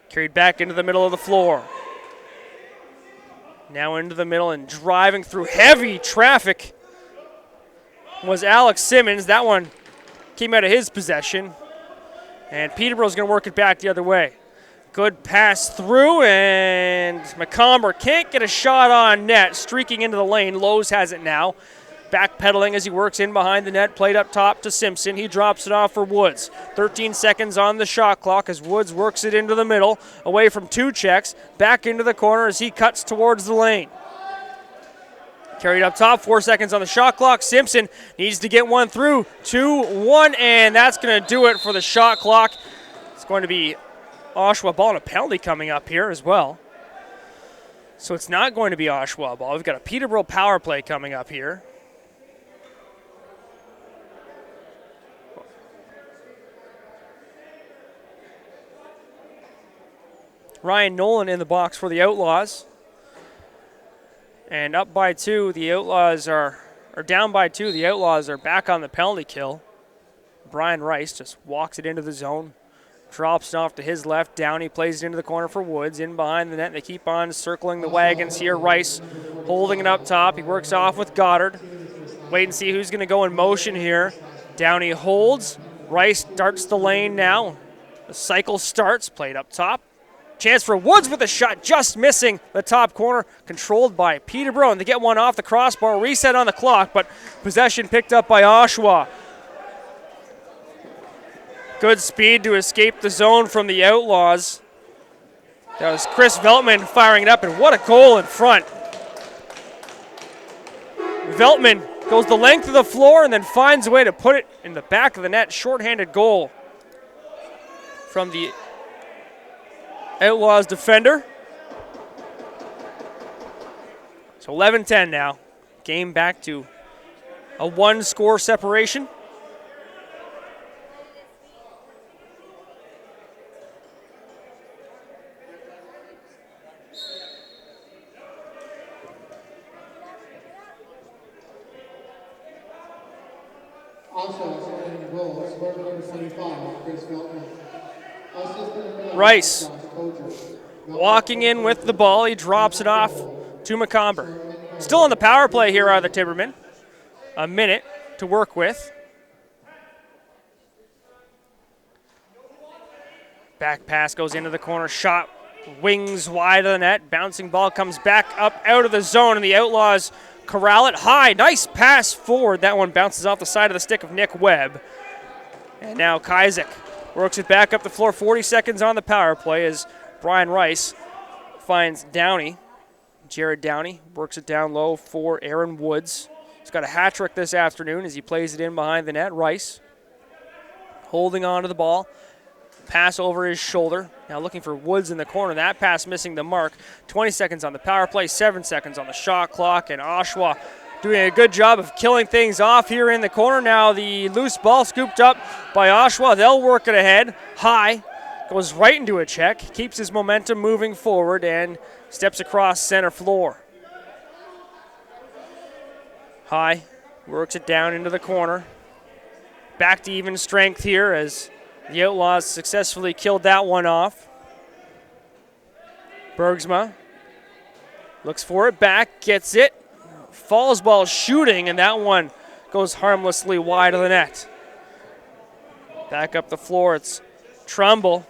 carried back into the middle of the floor. Now into the middle and driving through heavy traffic was Alex Simmons. That one came out of his possession, and Peterborough's going to work it back the other way. Good pass through, and McComber can't get a shot on net, streaking into the lane. Lowe's has it now. Backpedaling as he works in behind the net, played up top to Simpson. He drops it off for Woods. 13 seconds on the shot clock as Woods works it into the middle, away from two checks, back into the corner as he cuts towards the lane. Carried up top, 4 seconds on the shot clock. Simpson needs to get one through. 2-1, and that's going to do it for the shot clock. It's going to be Oshawa ball and a penalty coming up here as well. So it's not going to be Oshawa ball. We've got a Peterborough power play coming up here. Ryan Nolan in the box for the Outlaws. And up by 2, the Outlaws are down by 2. The Outlaws are back on the penalty kill. Brian Rice just walks it into the zone, drops it off to his left. Downey plays it into the corner for Woods. In behind the net, they keep on circling the wagons here. Rice holding it up top. He works off with Goddard. Wait and see who's going to go in motion here. Downey holds. Rice darts the lane now. The cycle starts, played up top. Chance for Woods with a shot, just missing the top corner, controlled by Peterborough. And they get one off the crossbar, reset on the clock, but possession picked up by Oshawa. Good speed to escape the zone from the Outlaws. That was Chris Veltman firing it up, and what a goal in front. Veltman goes the length of the floor and then finds a way to put it in the back of the net. Shorthanded goal from the Outlaws defender. So 11-10 now. Game back to a one-score separation. Rice walking in with the ball. He drops it off to McComber. Still on the power play here are the Timbermen. a minute to work with. Back pass goes into the corner, shot wings wide of the net. Bouncing ball comes back up out of the zone, and the Outlaws corral it high. Nice pass forward. That one bounces off the side of the stick of Nick Webb. And now Kazik works it back up the floor. 40 seconds on the power play as Brian Rice finds Downey. Jared Downey works it down low for Aaron Woods. He's got a hat trick this afternoon as he plays it in behind the net. Rice holding on to the ball. Pass over his shoulder. Now looking for Woods in the corner. That pass missing the mark. 20 seconds on the power play, 7 seconds on the shot clock, and Oshawa doing a good job of killing things off here in the corner. Now the loose ball scooped up by Oshawa. They'll work it ahead. High goes right into a check, keeps his momentum moving forward, and steps across center floor. High works it down into the corner. Back to even strength here as the Outlaws successfully killed that one off. Bergsma looks for it back, gets it. Falls ball shooting, and that one goes harmlessly wide of the net. Back up the floor, it's Trumbull.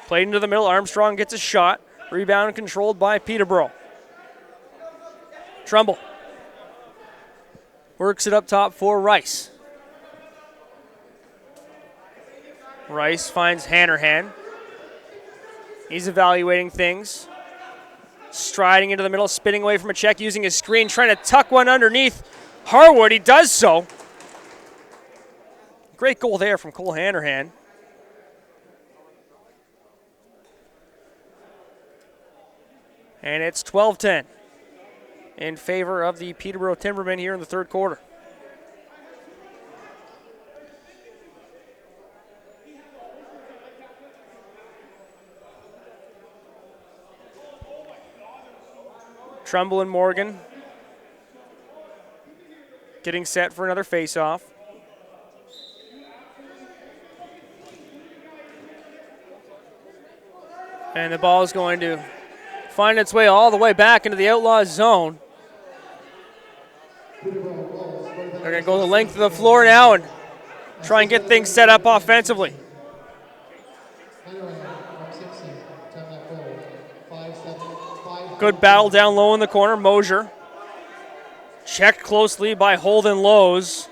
Played into the middle, Armstrong gets a shot. Rebound controlled by Peterborough. Trumbull works it up top for Rice. Rice finds Hannerhan. He's evaluating things. Striding into the middle, spinning away from a check, using his screen, trying to tuck one underneath Harwood. He does so. Great goal there from Cole Hannerhan. And it's 12-10 in favor of the Peterborough Timbermen here in the third quarter. Trumbull and Morgan getting set for another face-off. And the ball is going to find its way all the way back into the Outlaws zone. They're going to go the length of the floor now and try and get things set up offensively. Good battle down low in the corner. Mosier checked closely by Holden Lowe's.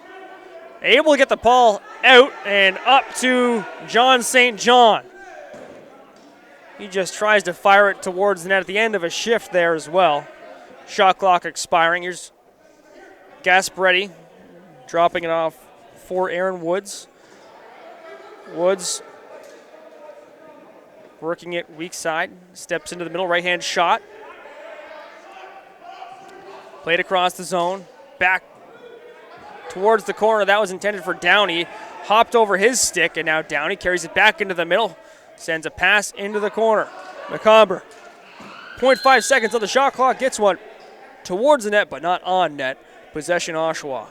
Able to get the ball out and up to John St. John. He just tries to fire it towards the net at the end of a shift there as well. Shot clock expiring. Here's Gasparetti dropping it off for Aaron Woods. Woods working it weak side. Steps into the middle, right-hand shot. Played across the zone. Back towards the corner. That was intended for Downey. Hopped over his stick, and now Downey carries it back into the middle. Sends a pass into the corner. McComber. 0.5 seconds on the shot clock. Gets one towards the net, but not on net. Possession Oshawa.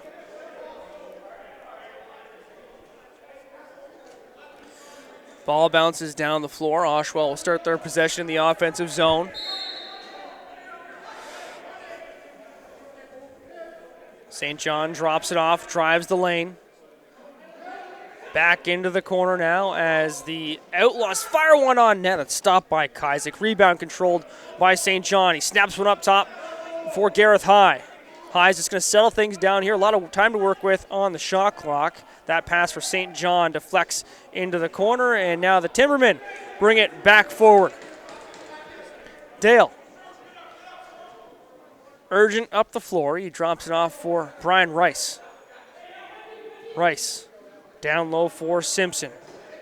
Ball bounces down the floor. Oshawa will start their possession in the offensive zone. St. John drops it off, drives the lane. Back into the corner now as the Outlaws fire one on net. It's stopped by Kazik. Rebound controlled by St. John. He snaps one up top for Gareth High. High's just going to settle things down here. A lot of time to work with on the shot clock. That pass for St. John deflects into the corner, and now the Timbermen bring it back forward. Dale. Urgent up the floor. He drops it off for Brian Rice. Rice down low for Simpson.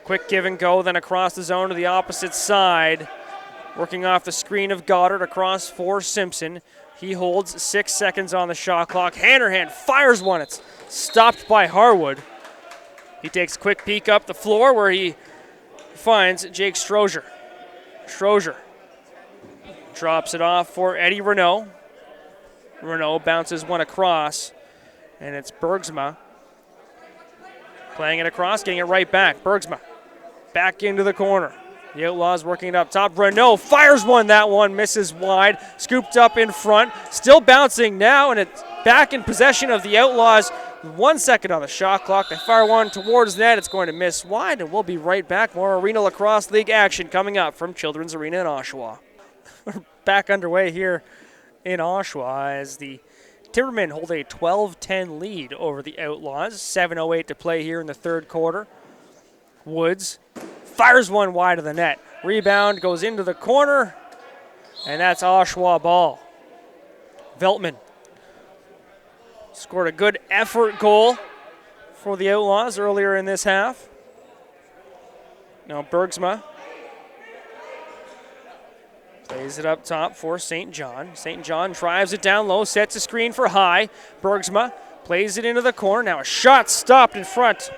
Quick give and go, then across the zone to the opposite side. Working off the screen of Goddard across for Simpson. He holds 6 seconds on the shot clock. Hannerhan fires one. It's stopped by Harwood. He takes a quick peek up the floor where he finds Jake Strozier. Strozier drops it off for Eddie Renault. Renault bounces one across, and it's Bergsma playing it across, getting it right back. Bergsma back into the corner. The Outlaws working it up top. Renault fires one. That one misses wide. Scooped up in front. Still bouncing now, and it's back in possession of the Outlaws. 1 second on the shot clock. They fire one towards net. It's going to miss wide, and we'll be right back. More Arenalacrosseleague action coming up from Children's Arena in Oshawa. We're back underway here in Oshawa as the Timbermen hold a 12-10 lead over the Outlaws. 7:08 to play here in the third quarter. Woods fires one wide of the net. Rebound goes into the corner, and that's Oshawa ball. Veltman scored a good effort goal for the Outlaws earlier in this half. Now Bergsma plays it up top for St. John. St. John drives it down low, sets a screen for High. Bergsma plays it into the corner. Now a shot stopped in front.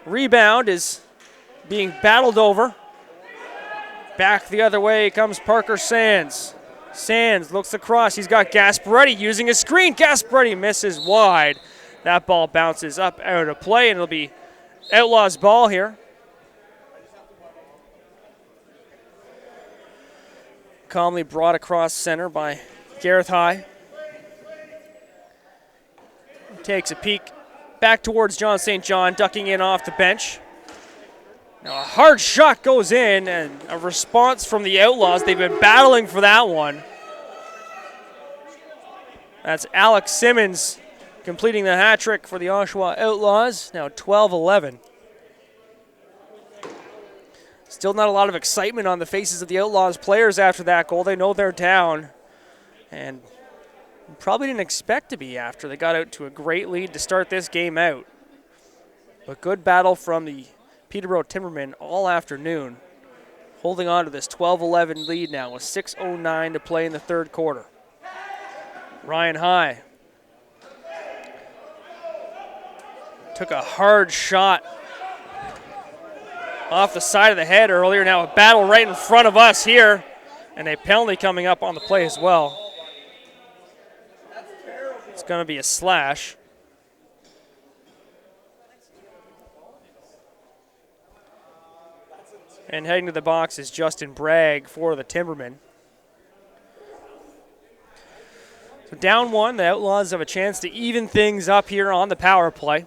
Rebound is being battled over. Back the other way comes Parker Sands. Sands looks across. He's got Gasparetti using a screen. Gasparetti misses wide. That ball bounces up out of play, and it'll be Outlaws ball here. Calmly brought across center by Gareth High. Takes a peek back towards John St. John, ducking in off the bench. Now a hard shot goes in, and a response from the Outlaws. They've been battling for that one. That's Alex Simmons completing the hat trick for the Oshawa Outlaws. Now 12-11. Still not a lot of excitement on the faces of the Outlaws players after that goal. They know they're down, and probably didn't expect to be after they got out to a great lead to start this game out. But good battle from the Peterborough Timbermen all afternoon, holding on to this 12-11 lead now with 6:09 to play in the third quarter. Ryan High took a hard shot off the side of the head earlier. Now a battle right in front of us here, and a penalty coming up on the play as well. It's going to be a slash. And heading to the box is Justin Bragg for the Timbermen. So down one, the Outlaws have a chance to even things up here on the power play.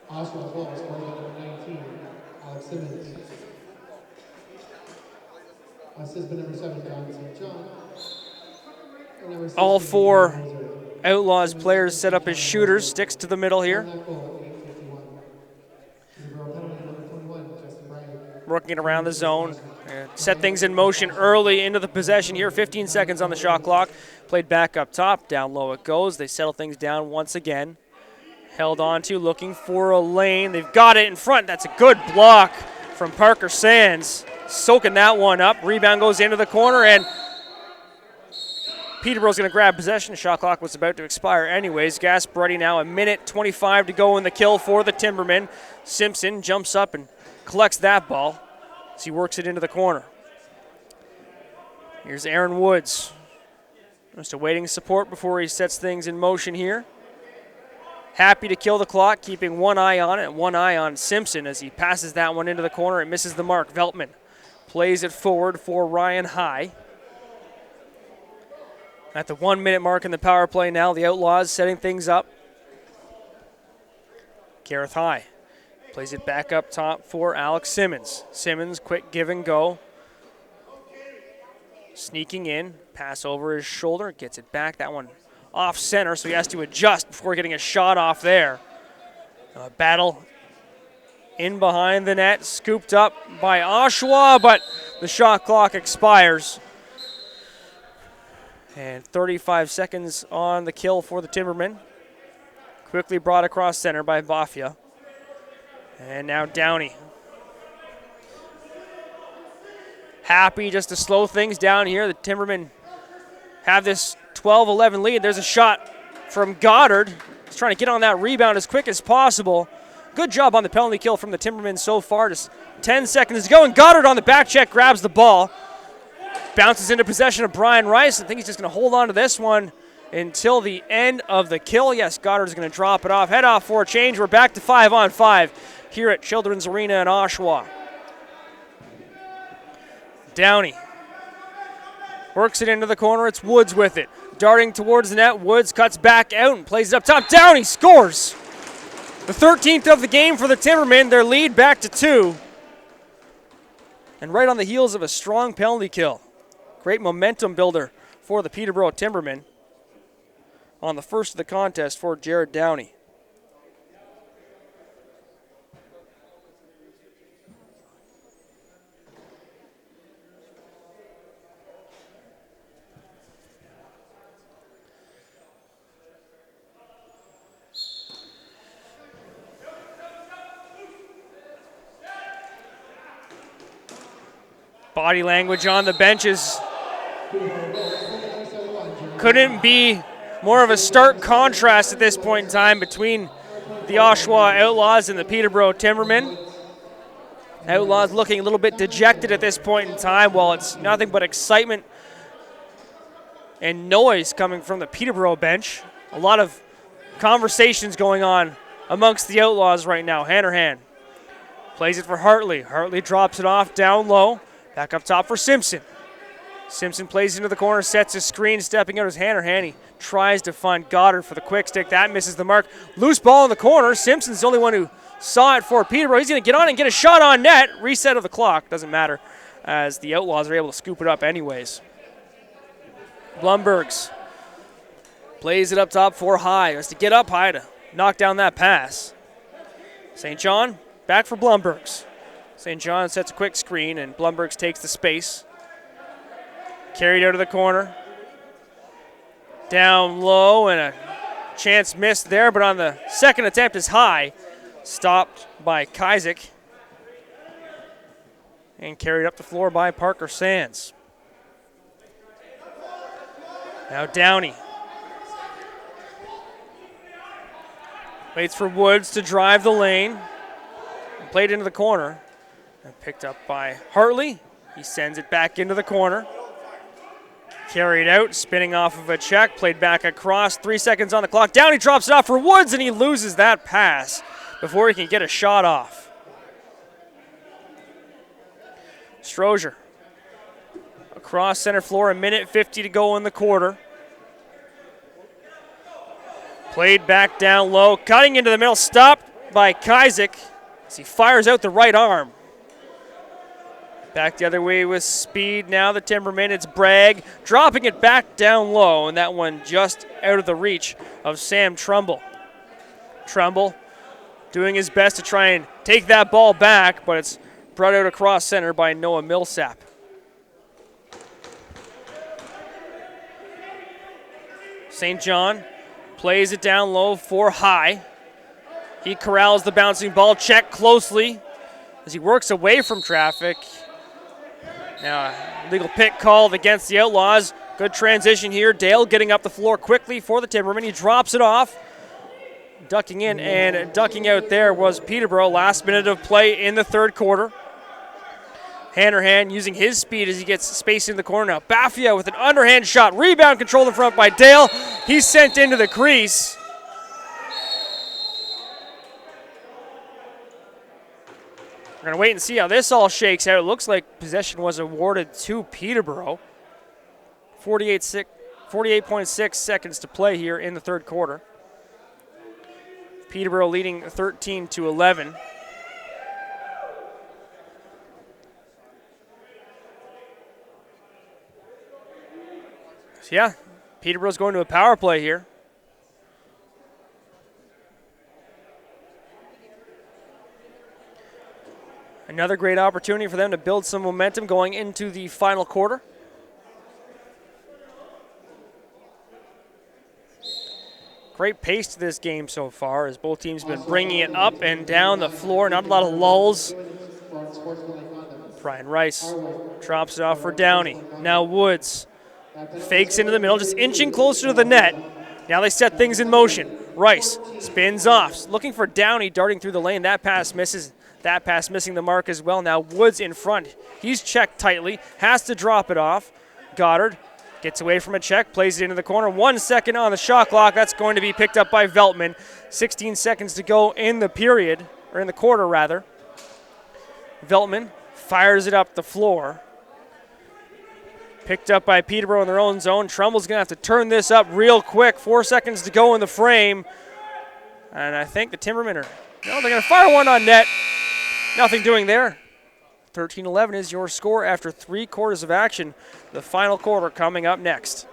Oshawa ball, scoring number 19, Alex Simmons. Assist by number 7, John St. John. And number 16, All four Outlaws players set up as shooters. Sticks to the middle here. Working around the zone. Set things in motion early into the possession here. 15 seconds on the shot clock. Played back up top. Down low it goes. They settle things down once again. Held on to, looking for a lane. They've got it in front. That's a good block from Parker Sands. Soaking that one up. Rebound goes into the corner, and Peterborough's going to grab possession. The shot clock was about to expire anyways. Gasparetti now, 1:25 to go in the kill for the Timbermen. Simpson jumps up and collects that ball as he works it into the corner. Here's Aaron Woods. Just awaiting support before he sets things in motion here. Happy to kill the clock, keeping one eye on it, one eye on Simpson as he passes that one into the corner. It misses the mark. Veltman plays it forward for Ryan High. At the 1 minute mark in the power play now, the Outlaws setting things up. Gareth High plays it back up top for Alex Simmons. Simmons, quick give and go. Sneaking in, pass over his shoulder, gets it back. That one off center, so he has to adjust before getting a shot off there. Battle in behind the net, scooped up by Oshawa, but the shot clock expires. And 35 seconds on the kill for the Timbermen. Quickly brought across center by Bafia. And now Downey. Happy just to slow things down here. The Timbermen have this 12-11 lead. There's a shot from Goddard. He's trying to get on that rebound as quick as possible. Good job on the penalty kill from the Timbermen so far. Just 10 seconds to go, and Goddard on the back check grabs the ball. Bounces into possession of Brian Rice. I think he's just going to hold on to this one until the end of the kill. Yes, Goddard's going to drop it off. Head off for a change. We're back to 5-on-5 here at Children's Arena in Oshawa. Downey works it into the corner. It's Woods with it. Darting towards the net. Woods cuts back out and plays it up top. Downey scores. The 13th of the game for the Timbermen. Their lead back to 2. And right on the heels of a strong penalty kill. Great momentum builder for the Peterborough Timbermen on the first of the contest for Jared Downey. Body language on the benches couldn't be more of a stark contrast at this point in time between the Oshawa Outlaws and the Peterborough Timbermen. Outlaws looking a little bit dejected at this point in time, while it's nothing but excitement and noise coming from the Peterborough bench. A lot of conversations going on amongst the Outlaws right now. Hanrahan plays it for Hartley. Hartley drops it off down low. Back up top for Simpson. Simpson plays into the corner, sets a screen, stepping out as Hanrahan. He tries to find Goddard for the quick stick. That misses the mark. Loose ball in the corner. Simpson's the only one who saw it for Peterborough. He's going to get on and get a shot on net. Reset of the clock. Doesn't matter, as the Outlaws are able to scoop it up anyways. Blumbergs plays it up top for High. Has to get up high to knock down that pass. St. John back for Blumbergs. St. John sets a quick screen, and Blumbergs takes the space. Carried out of the corner. Down low, and a chance missed there, but on the second attempt is High. Stopped by Kazik. And carried up the floor by Parker Sands. Now Downey. Waits for Woods to drive the lane. Played into the corner. And picked up by Hartley. He sends it back into the corner. Carried out, spinning off of a check. Played back across. 3 seconds on the clock. Downey drops it off for Woods, and he loses that pass before he can get a shot off. Strozier across center floor. 1:50 to go in the quarter. Played back down low. Cutting into the middle. Stopped by Kazik as he fires out the right arm. Back the other way with speed now, the Timbermen. It's Bragg dropping it back down low, and that one just out of the reach of Sam Trumbull. Trumbull doing his best to try and take that ball back, but it's brought out across center by Noah Millsap. St. John plays it down low for High. He corrals the bouncing ball, checked closely as he works away from traffic. Now, legal pick called against the Outlaws. Good transition here. Dale getting up the floor quickly for the Timbermen. He drops it off. Ducking in and ducking out there was Peterborough. Last minute of play in the third quarter. Hanrahan using his speed as he gets space in the corner. Now, Baffia with an underhand shot. Rebound controlled in front by Dale. He's sent into the crease. We're going to wait and see how this all shakes out. It looks like possession was awarded to Peterborough. 48.6 seconds to play here in the third quarter. Peterborough leading 13-11. So yeah, Peterborough's going to a power play here. Another great opportunity for them to build some momentum going into the final quarter. Great pace to this game so far as both teams have been bringing it up and down the floor. Not a lot of lulls. Brian Rice drops it off for Downey. Now Woods fakes into the middle, just inching closer to the net. Now they set things in motion. Rice spins off, looking for Downey darting through the lane. That pass misses. That pass missing the mark as well. Now Woods in front. He's checked tightly, has to drop it off. Goddard Gets away from a check, plays it into the corner. 1 second on the shot clock. That's going to be picked up by Veltman. 16 seconds to go in the period, or in the quarter rather. Veltman fires it up the floor. Picked up by Peterborough in their own zone. Trumbull's going to have to turn this up real quick. 4 seconds to go in the frame. And I think the Timbermen are, no, they're going to fire one on net. Nothing doing there. 13-11 is your score after 3 quarters of action. The final quarter coming up next.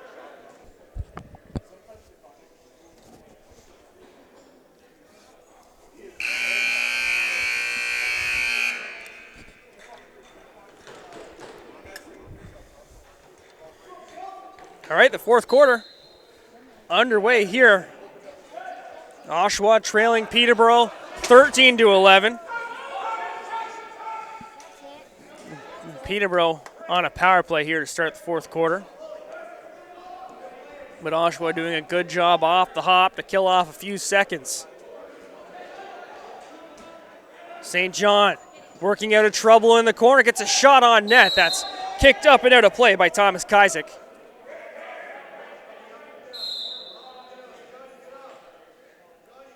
All right, the fourth quarter underway here. Oshawa trailing Peterborough 13-11. Peterborough on a power play here to start the fourth quarter. But Oshawa doing a good job off the hop to kill off a few seconds. St. John working out of trouble in the corner, gets a shot on net. That's kicked up and out of play by Thomas Kajzik.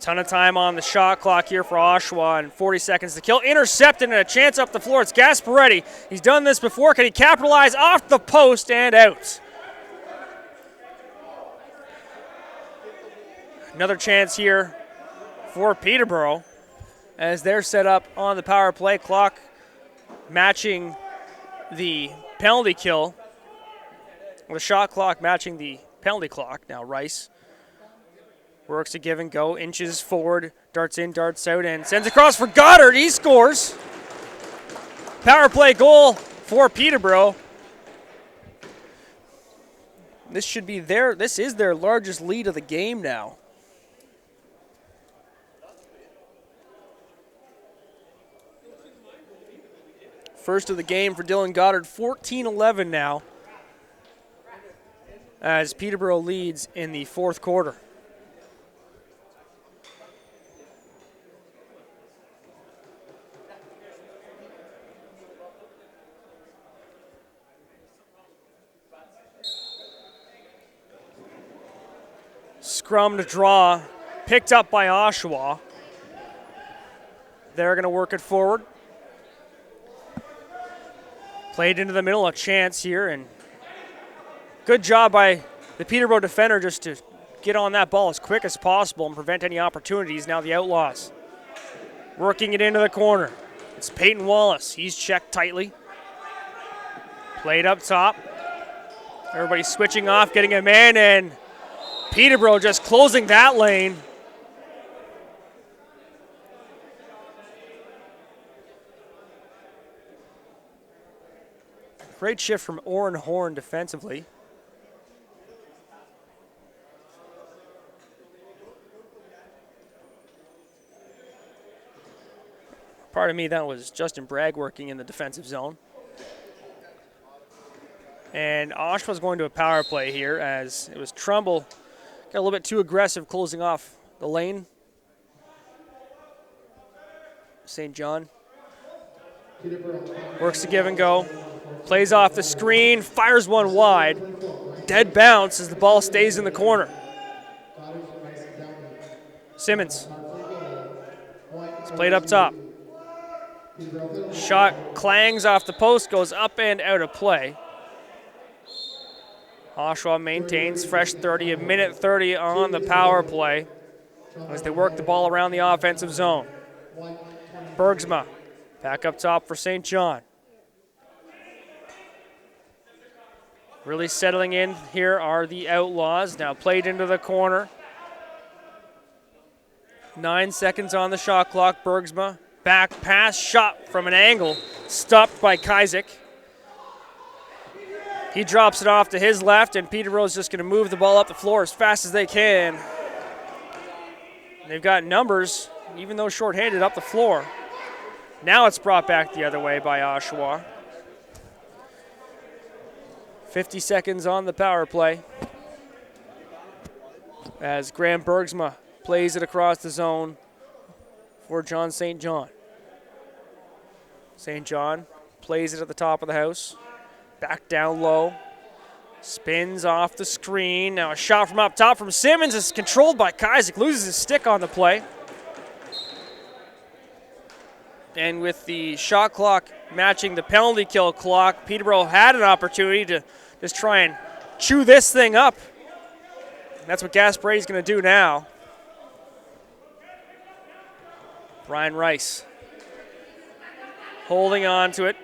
Ton of time on the shot clock here for Oshawa and 40 seconds to kill. Intercepted and a chance up the floor. It's Gasparetti. He's done this before. Can he capitalize off the post and out? Another chance here for Peterborough as they're set up on the power play. Clock matching the penalty kill. Well, the shot clock matching the penalty clock. Now Rice works a give and go, inches forward, darts in, darts out, and sends across for Goddard. He scores. Power play goal for Peterborough. This is their largest lead of the game now. First of the game for Dylan Goddard, 14-11 now, as Peterborough leads in the fourth quarter. Scrum to draw, picked up by Oshawa. They're going to work it forward. Played into the middle, a chance here, and good job by the Peterborough defender just to get on that ball as quick as possible and prevent any opportunities. Now the Outlaws working it into the corner. It's Peyton Wallace. He's checked tightly. Played up top. Everybody switching off, getting him in, and Peterborough just closing that lane. Great shift from Oren Horn defensively. Pardon me, that was Justin Bragg working in the defensive zone. And Oshawa's going to a power play here as it was Trumbull. Got a little bit too aggressive closing off the lane. St. John works to give and go. Plays off the screen, fires one wide. Dead bounce as the ball stays in the corner. Simmons. It's played up top. Shot clangs off the post, goes up and out of play. Oshawa maintains fresh 30, a minute 30 on the power play as they work the ball around the offensive zone. Bergsma back up top for St. John. Really settling in here are the Outlaws. Now played into the corner. 9 seconds on the shot clock. Bergsma back pass, shot from an angle, stopped by Kajzik. He drops it off to his left, and Peterborough's just going to move the ball up the floor as fast as they can. They've got numbers, even though shorthanded, up the floor. Now it's brought back the other way by Oshawa. 50 seconds on the power play as Graham Bergsma plays it across the zone for John St. John. St. John plays it at the top of the house. Back down low. Spins off the screen. Now a shot from up top from Simmons is controlled by Kazik. Loses his stick on the play. And with the shot clock matching the penalty kill clock, Peterborough had an opportunity to just try and chew this thing up. That's what Gasparretti's going to do now. Brian Rice holding on to it.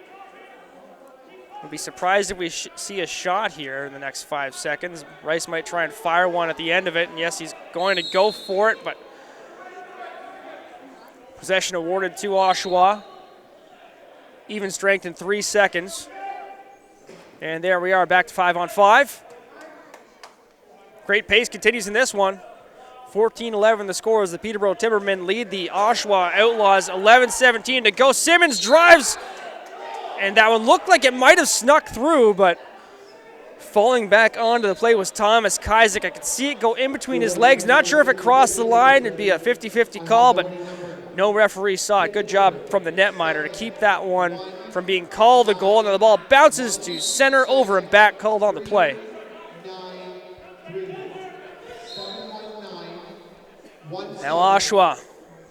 I'd be surprised if we see a shot here in the next 5 seconds. Rice might try and fire one at the end of it, and yes, he's going to go for it, but possession awarded to Oshawa. Even strength in 3 seconds. And there we are, back to 5-on-5. Great pace continues in this one. 14-11 the score as the Peterborough Timbermen lead the Oshawa Outlaws. 11-17 to go. Simmons drives, and that one looked like it might have snuck through, but falling back onto the play was Thomas Kazik. I could see it go in between his legs. Not sure if it crossed the line. It'd be a 50-50 call, but no referee saw it. Good job from the netminder to keep that one from being called a goal. And the ball bounces to center, over and back, called on the play. Now Oshawa.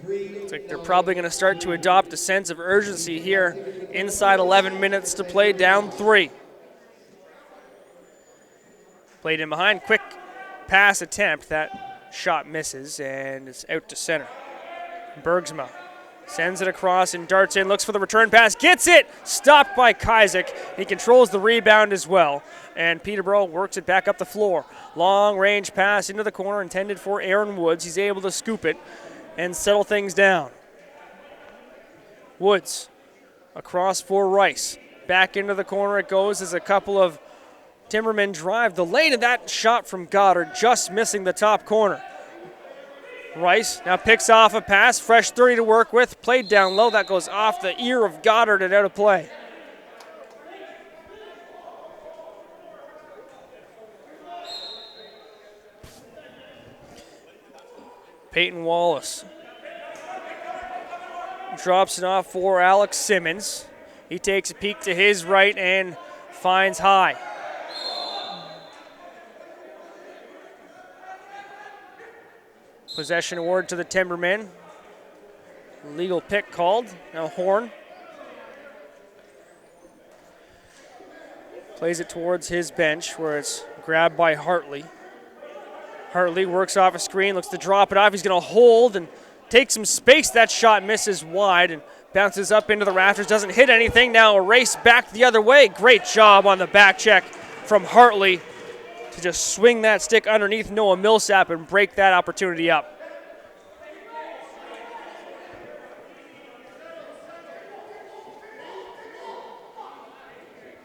Looks like they're probably going to start to adopt a sense of urgency here inside 11 minutes to play, down 3. Played in behind, quick pass attempt. That shot misses, and it's out to center. Bergsma sends it across and darts in, looks for the return pass, gets it! Stopped by Kazik. He controls the rebound as well, and Peterborough works it back up the floor. Long range pass into the corner intended for Aaron Woods. He's able to scoop it and settle things down. Woods across for Rice. Back into the corner it goes as a couple of Timbermen drive the lane, and that shot from Goddard just missing the top corner. Rice now picks off a pass, fresh 30 to work with, played down low. That goes off the ear of Goddard and out of play. Peyton Wallace drops it off for Alex Simmons. He takes a peek to his right and finds high. Possession award to the Timbermen. Legal pick called. Now Horn plays it towards his bench where it's grabbed by Hartley. Hartley works off a screen, looks to drop it off. He's going to hold and take some space. That shot misses wide and bounces up into the rafters. Doesn't hit anything. Now a race back the other way. Great job on the back check from Hartley to just swing that stick underneath Noah Millsap and break that opportunity up.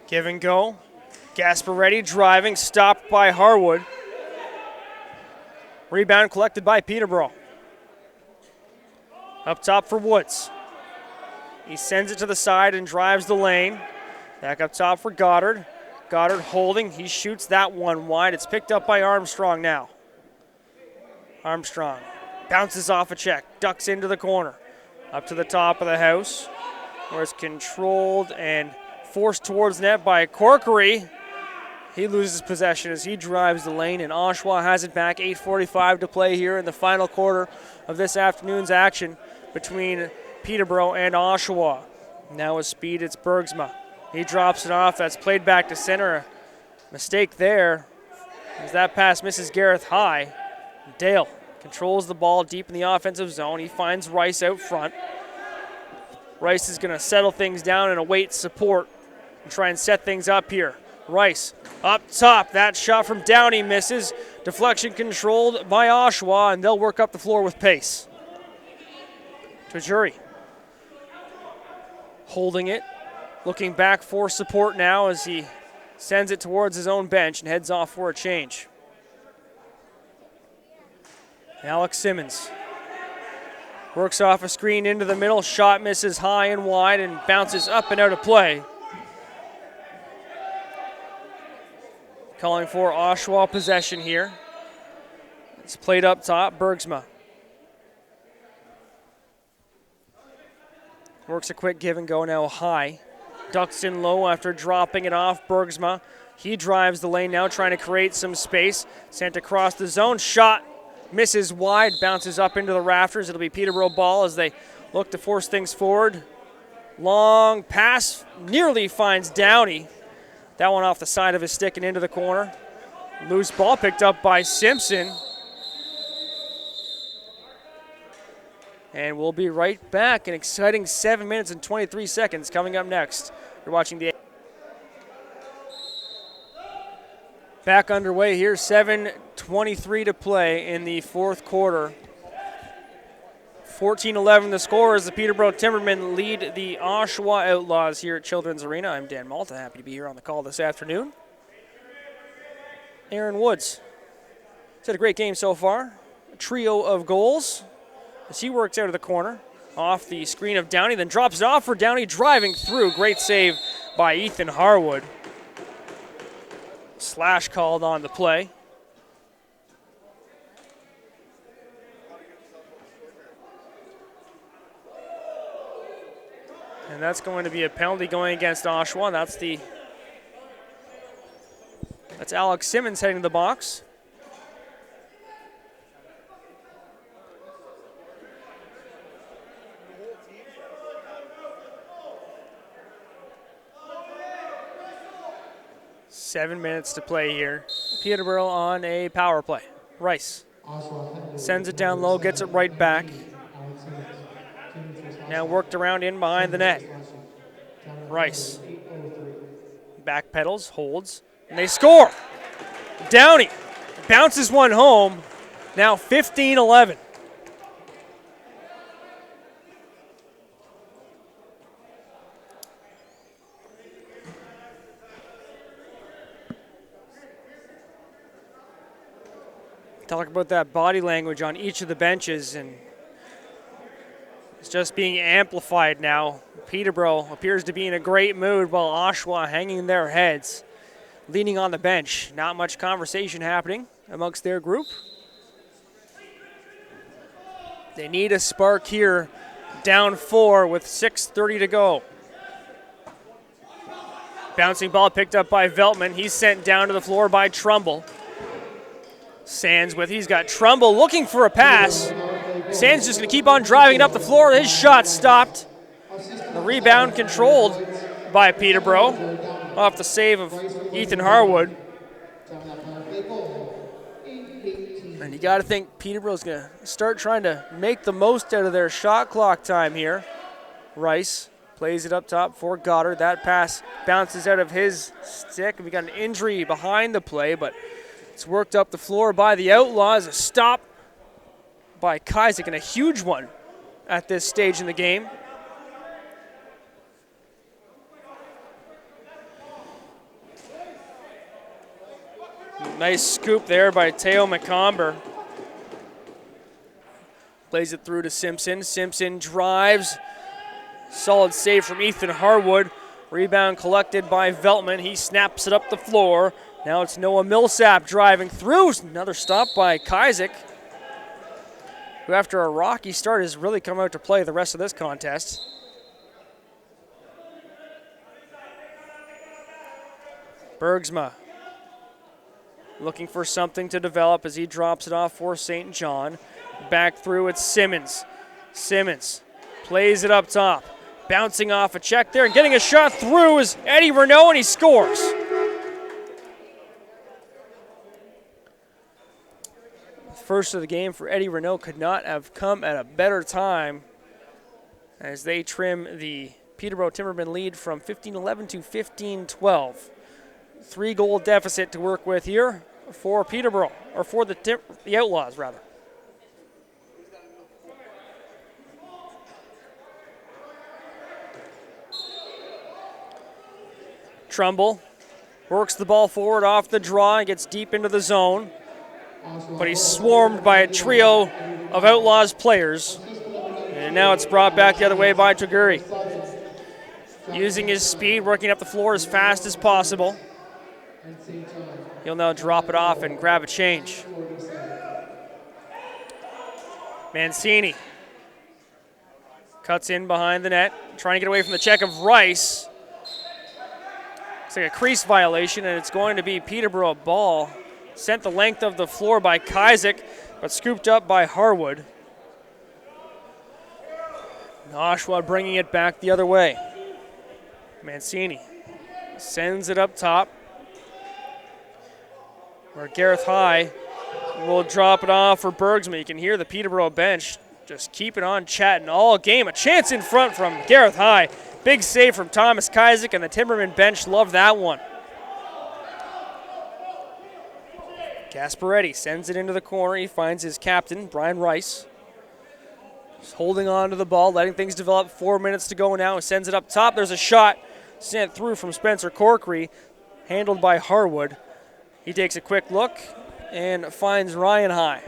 Give and go. Gasparretti driving, stopped by Harwood. Rebound collected by Peterborough. Up top for Woods. He sends it to the side and drives the lane. Back up top for Goddard. Goddard holding. He shoots that one wide. It's picked up by Armstrong now. Armstrong bounces off a check. Ducks into the corner. Up to the top of the house, where it's controlled and forced towards net by Corkery. He loses possession as he drives the lane, and Oshawa has it back. 8:45 to play here in the final quarter of this afternoon's action between Peterborough and Oshawa. Now with speed, it's Bergsma. He drops it off. That's played back to center. Mistake there as that pass misses Gareth High. Dale controls the ball deep in the offensive zone. He finds Rice out front. Rice is going to settle things down and await support and try and set things up here. Rice up top. That shot from Downey misses. Deflection controlled by Oshawa, and they'll work up the floor with pace. Tajuri holding it, looking back for support now as he sends it towards his own bench and heads off for a change. Alex Simmons works off a screen into the middle. Shot misses high and wide and bounces up and out of play. Calling for Oshawa possession here. It's played up top, Bergsma. Works a quick give and go now High. Ducks in low after dropping it off. Bergsma He drives the lane now, trying to create some space. Sent across the zone. Shot misses wide, bounces up into the rafters. It'll be Peterborough ball as they look to force things forward. Long pass nearly finds Downey. That one off the side of his stick and into the corner. Loose ball picked up by Simpson. And we'll be right back. An exciting 7 minutes and 23 seconds coming up next. You're watching the back underway here. 7:23 to play in the fourth quarter. 14-11 the score as the Peterborough Timbermen lead the Oshawa Outlaws here at Children's Arena. I'm Dan Malta, happy to be here on the call this afternoon. Aaron Woods. He's had a great game so far. A trio of goals as he works out of the corner. Off the screen of Downey, then drops it off for Downey, driving through. Great save by Ethan Harwood. Slash called on the play. And that's going to be a penalty going against Oshawa. That's Alex Simmons heading to the box. Seven minutes to play here. Peterborough on a power play. Rice sends it down low, gets it right back. Now worked around in behind the net. Rice backpedals, holds, and they score. Downey bounces one home. Now 15-11. Talk about that body language on each of the benches, and it's just being amplified now. Peterborough appears to be in a great mood while Oshawa hanging their heads, leaning on the bench. Not much conversation happening amongst their group. They need a spark here, down 4 with 6:30 to go. Bouncing ball picked up by Veltman. He's sent down to the floor by Trumbull. Sands he's got Trumbull looking for a pass. Sands just going to keep on driving it up the floor. His shot stopped. The rebound controlled by Peterborough off the save of Ethan Harwood. And you got to think Peterborough's going to start trying to make the most out of their shot clock time here. Rice plays it up top for Goddard. That pass bounces out of his stick. We got an injury behind the play, but it's worked up the floor by the Outlaws. A stop by Kazik, and a huge one at this stage in the game. Nice scoop there by Teo McComber. Plays it through to Simpson. Simpson drives. Solid save from Ethan Harwood. Rebound collected by Veltman. He snaps it up the floor. Now it's Noah Millsap driving through. Another stop by Kazik, who after a rocky start has really come out to play the rest of this contest. Bergsma looking for something to develop as he drops it off for St. John. Back through, it's Simmons. Simmons plays it up top. Bouncing off a check there and getting a shot through is Eddie Renault, and he scores. First of the game for Eddie Renault could not have come at a better time as they trim the Peterborough Timbermen lead from 15-11 to 15-12. 3-goal deficit to work with here for Peterborough, or for the Outlaws, rather. Trumbull works the ball forward off the draw and gets deep into the zone, but he's swarmed by a trio of Outlaws players. And now it's brought back the other way by Toguri. Using his speed, working up the floor as fast as possible. He'll now drop it off and grab a change. Mancini cuts in behind the net, trying to get away from the check of Rice. Looks like a crease violation, and it's going to be Peterborough ball. Sent the length of the floor by Kazik, but scooped up by Harwood. Oshawa bringing it back the other way. Mancini sends it up top, where Gareth High will drop it off for Bergsman. You can hear the Peterborough bench just keep it on chatting all game. A chance in front from Gareth High. Big save from Thomas Kazik, and the Timbermen bench loved that one. Gasparetti sends it into the corner. He finds his captain, Brian Rice. Just holding on to the ball, letting things develop. 4 minutes to go now. He sends it up top. There's a shot sent through from Spencer Corkery, handled by Harwood. He takes a quick look and finds Ryan High.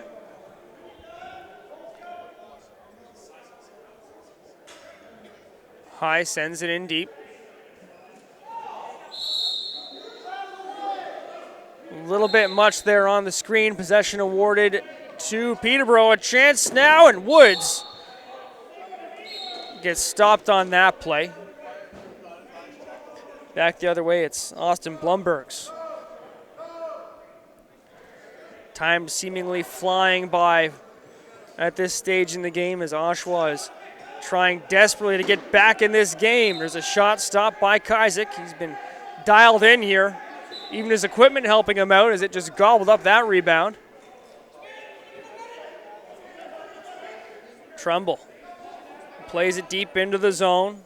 High sends it in deep. A little bit much there on the screen. Possession awarded to Peterborough. A chance now, and Woods gets stopped on that play. Back the other way, it's Austin Blumbergs. Time seemingly flying by at this stage in the game as Oshawa is trying desperately to get back in this game. There's a shot stopped by Kazik. He's been dialed in here. Even his equipment helping him out as it just gobbled up that rebound. Trumbull plays it deep into the zone.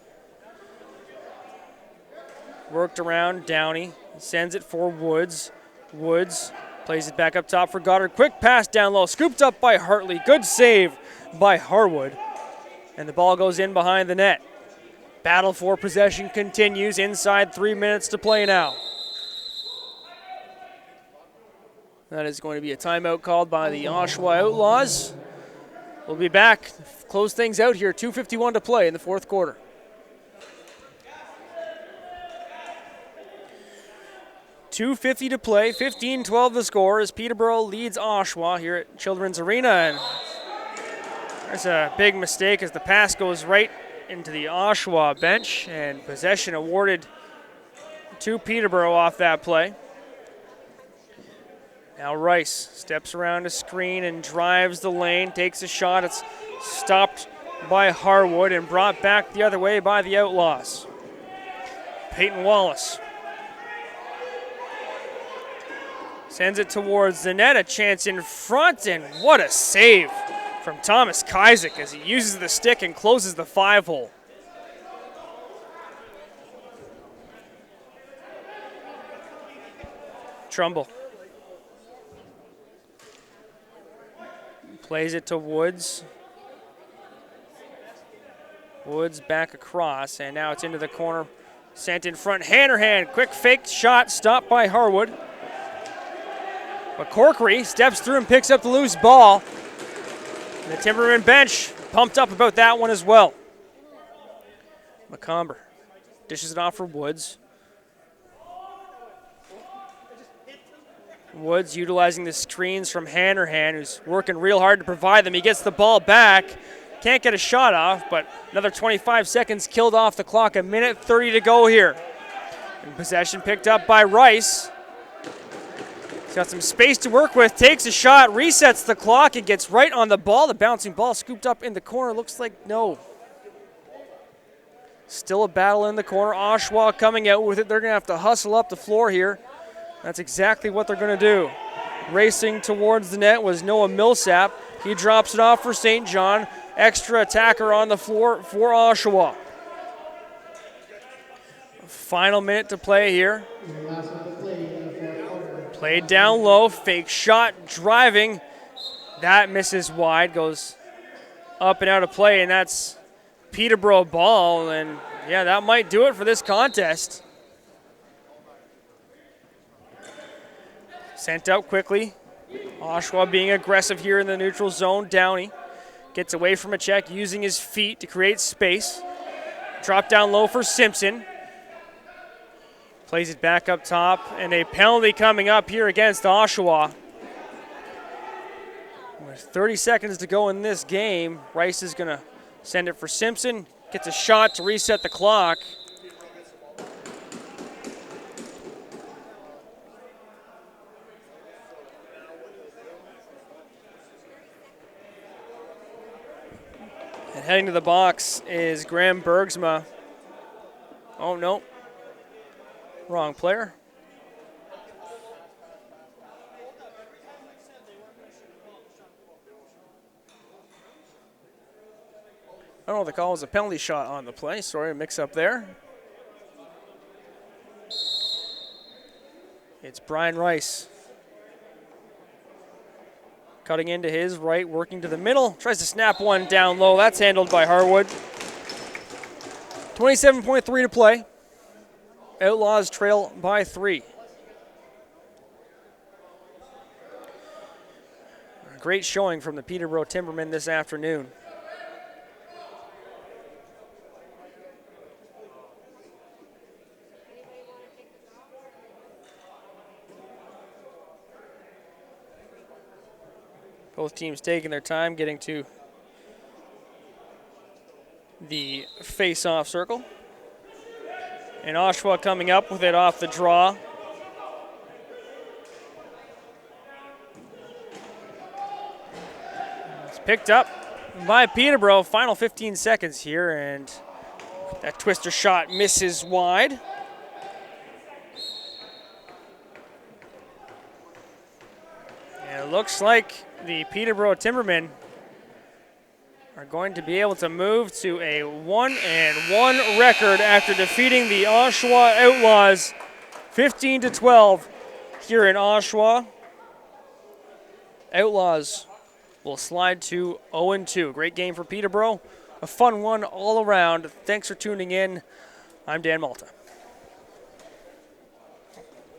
Worked around Downey. Sends it for Woods. Woods plays it back up top for Goddard. Quick pass down low. Scooped up by Hartley. Good save by Harwood. And the ball goes in behind the net. Battle for possession continues. Inside 3 minutes to play now. That is going to be a timeout called by the Oshawa Outlaws. We'll be back. Close things out here. 2:51 to play in the fourth quarter. .250 to play. 15-12 the score as Peterborough leads Oshawa here at Children's Arena. And there's a big mistake as the pass goes right into the Oshawa bench, and possession awarded to Peterborough off that play. Now Rice steps around a screen and drives the lane, takes a shot. It's stopped by Harwood and brought back the other way by the Outlaws. Peyton Wallace sends it towards the net, a chance in front, and what a save from Thomas Kazik as he uses the stick and closes the 5-hole. Trumbull plays it to Woods. Woods back across, and now it's into the corner. Sent in front, Hannerhan, quick fake shot, stopped by Harwood. But Corkery steps through and picks up the loose ball. And the Timberman bench pumped up about that one as well. McComber dishes it off for Woods. Woods utilizing the screens from Hannerhan, who's working real hard to provide them. He gets the ball back. Can't get a shot off, but another 25 seconds killed off the clock. 1:30 to go here. And possession picked up by Rice. He's got some space to work with, takes a shot, resets the clock, and gets right on the ball. The bouncing ball scooped up in the corner. Looks like no. Still a battle in the corner. Oshawa coming out with it. They're going to have to hustle up the floor here. That's exactly what they're going to do. Racing towards the net was Noah Millsap. He drops it off for St. John. Extra attacker on the floor for Oshawa. Final minute to play here. Played down low, fake shot, driving. That misses wide, goes up and out of play, and that's Peterborough ball. And yeah, that might do it for this contest. Sent out quickly. Oshawa being aggressive here in the neutral zone. Downey gets away from a check, using his feet to create space. Drop down low for Simpson. Plays it back up top, and a penalty coming up here against Oshawa. With 30 seconds to go in this game, Rice is going to send it for Simpson. Gets a shot to reset the clock. And heading to the box is Graham Bergsma. Oh, no. Wrong player. I don't know if the call was a penalty shot on the play. Sorry, a mix-up there. It's Brian Rice. Cutting into his right, working to the middle. Tries to snap one down low. That's handled by Harwood. 27.3 to play. Outlaws trail by 3. A great showing from the Peterborough Timbermen this afternoon. Both teams taking their time getting to the face-off circle. And Oshawa coming up with it off the draw. It's picked up by Peterborough. Final 15 seconds here, and that twister shot misses wide. And it looks like the Peterborough Timbermen are going to be able to move to a 1-1 record after defeating the Oshawa Outlaws 15-12 here in Oshawa. Outlaws will slide to 0-2. Great game for Peterborough. A fun one all around. Thanks for tuning in. I'm Dan Malta.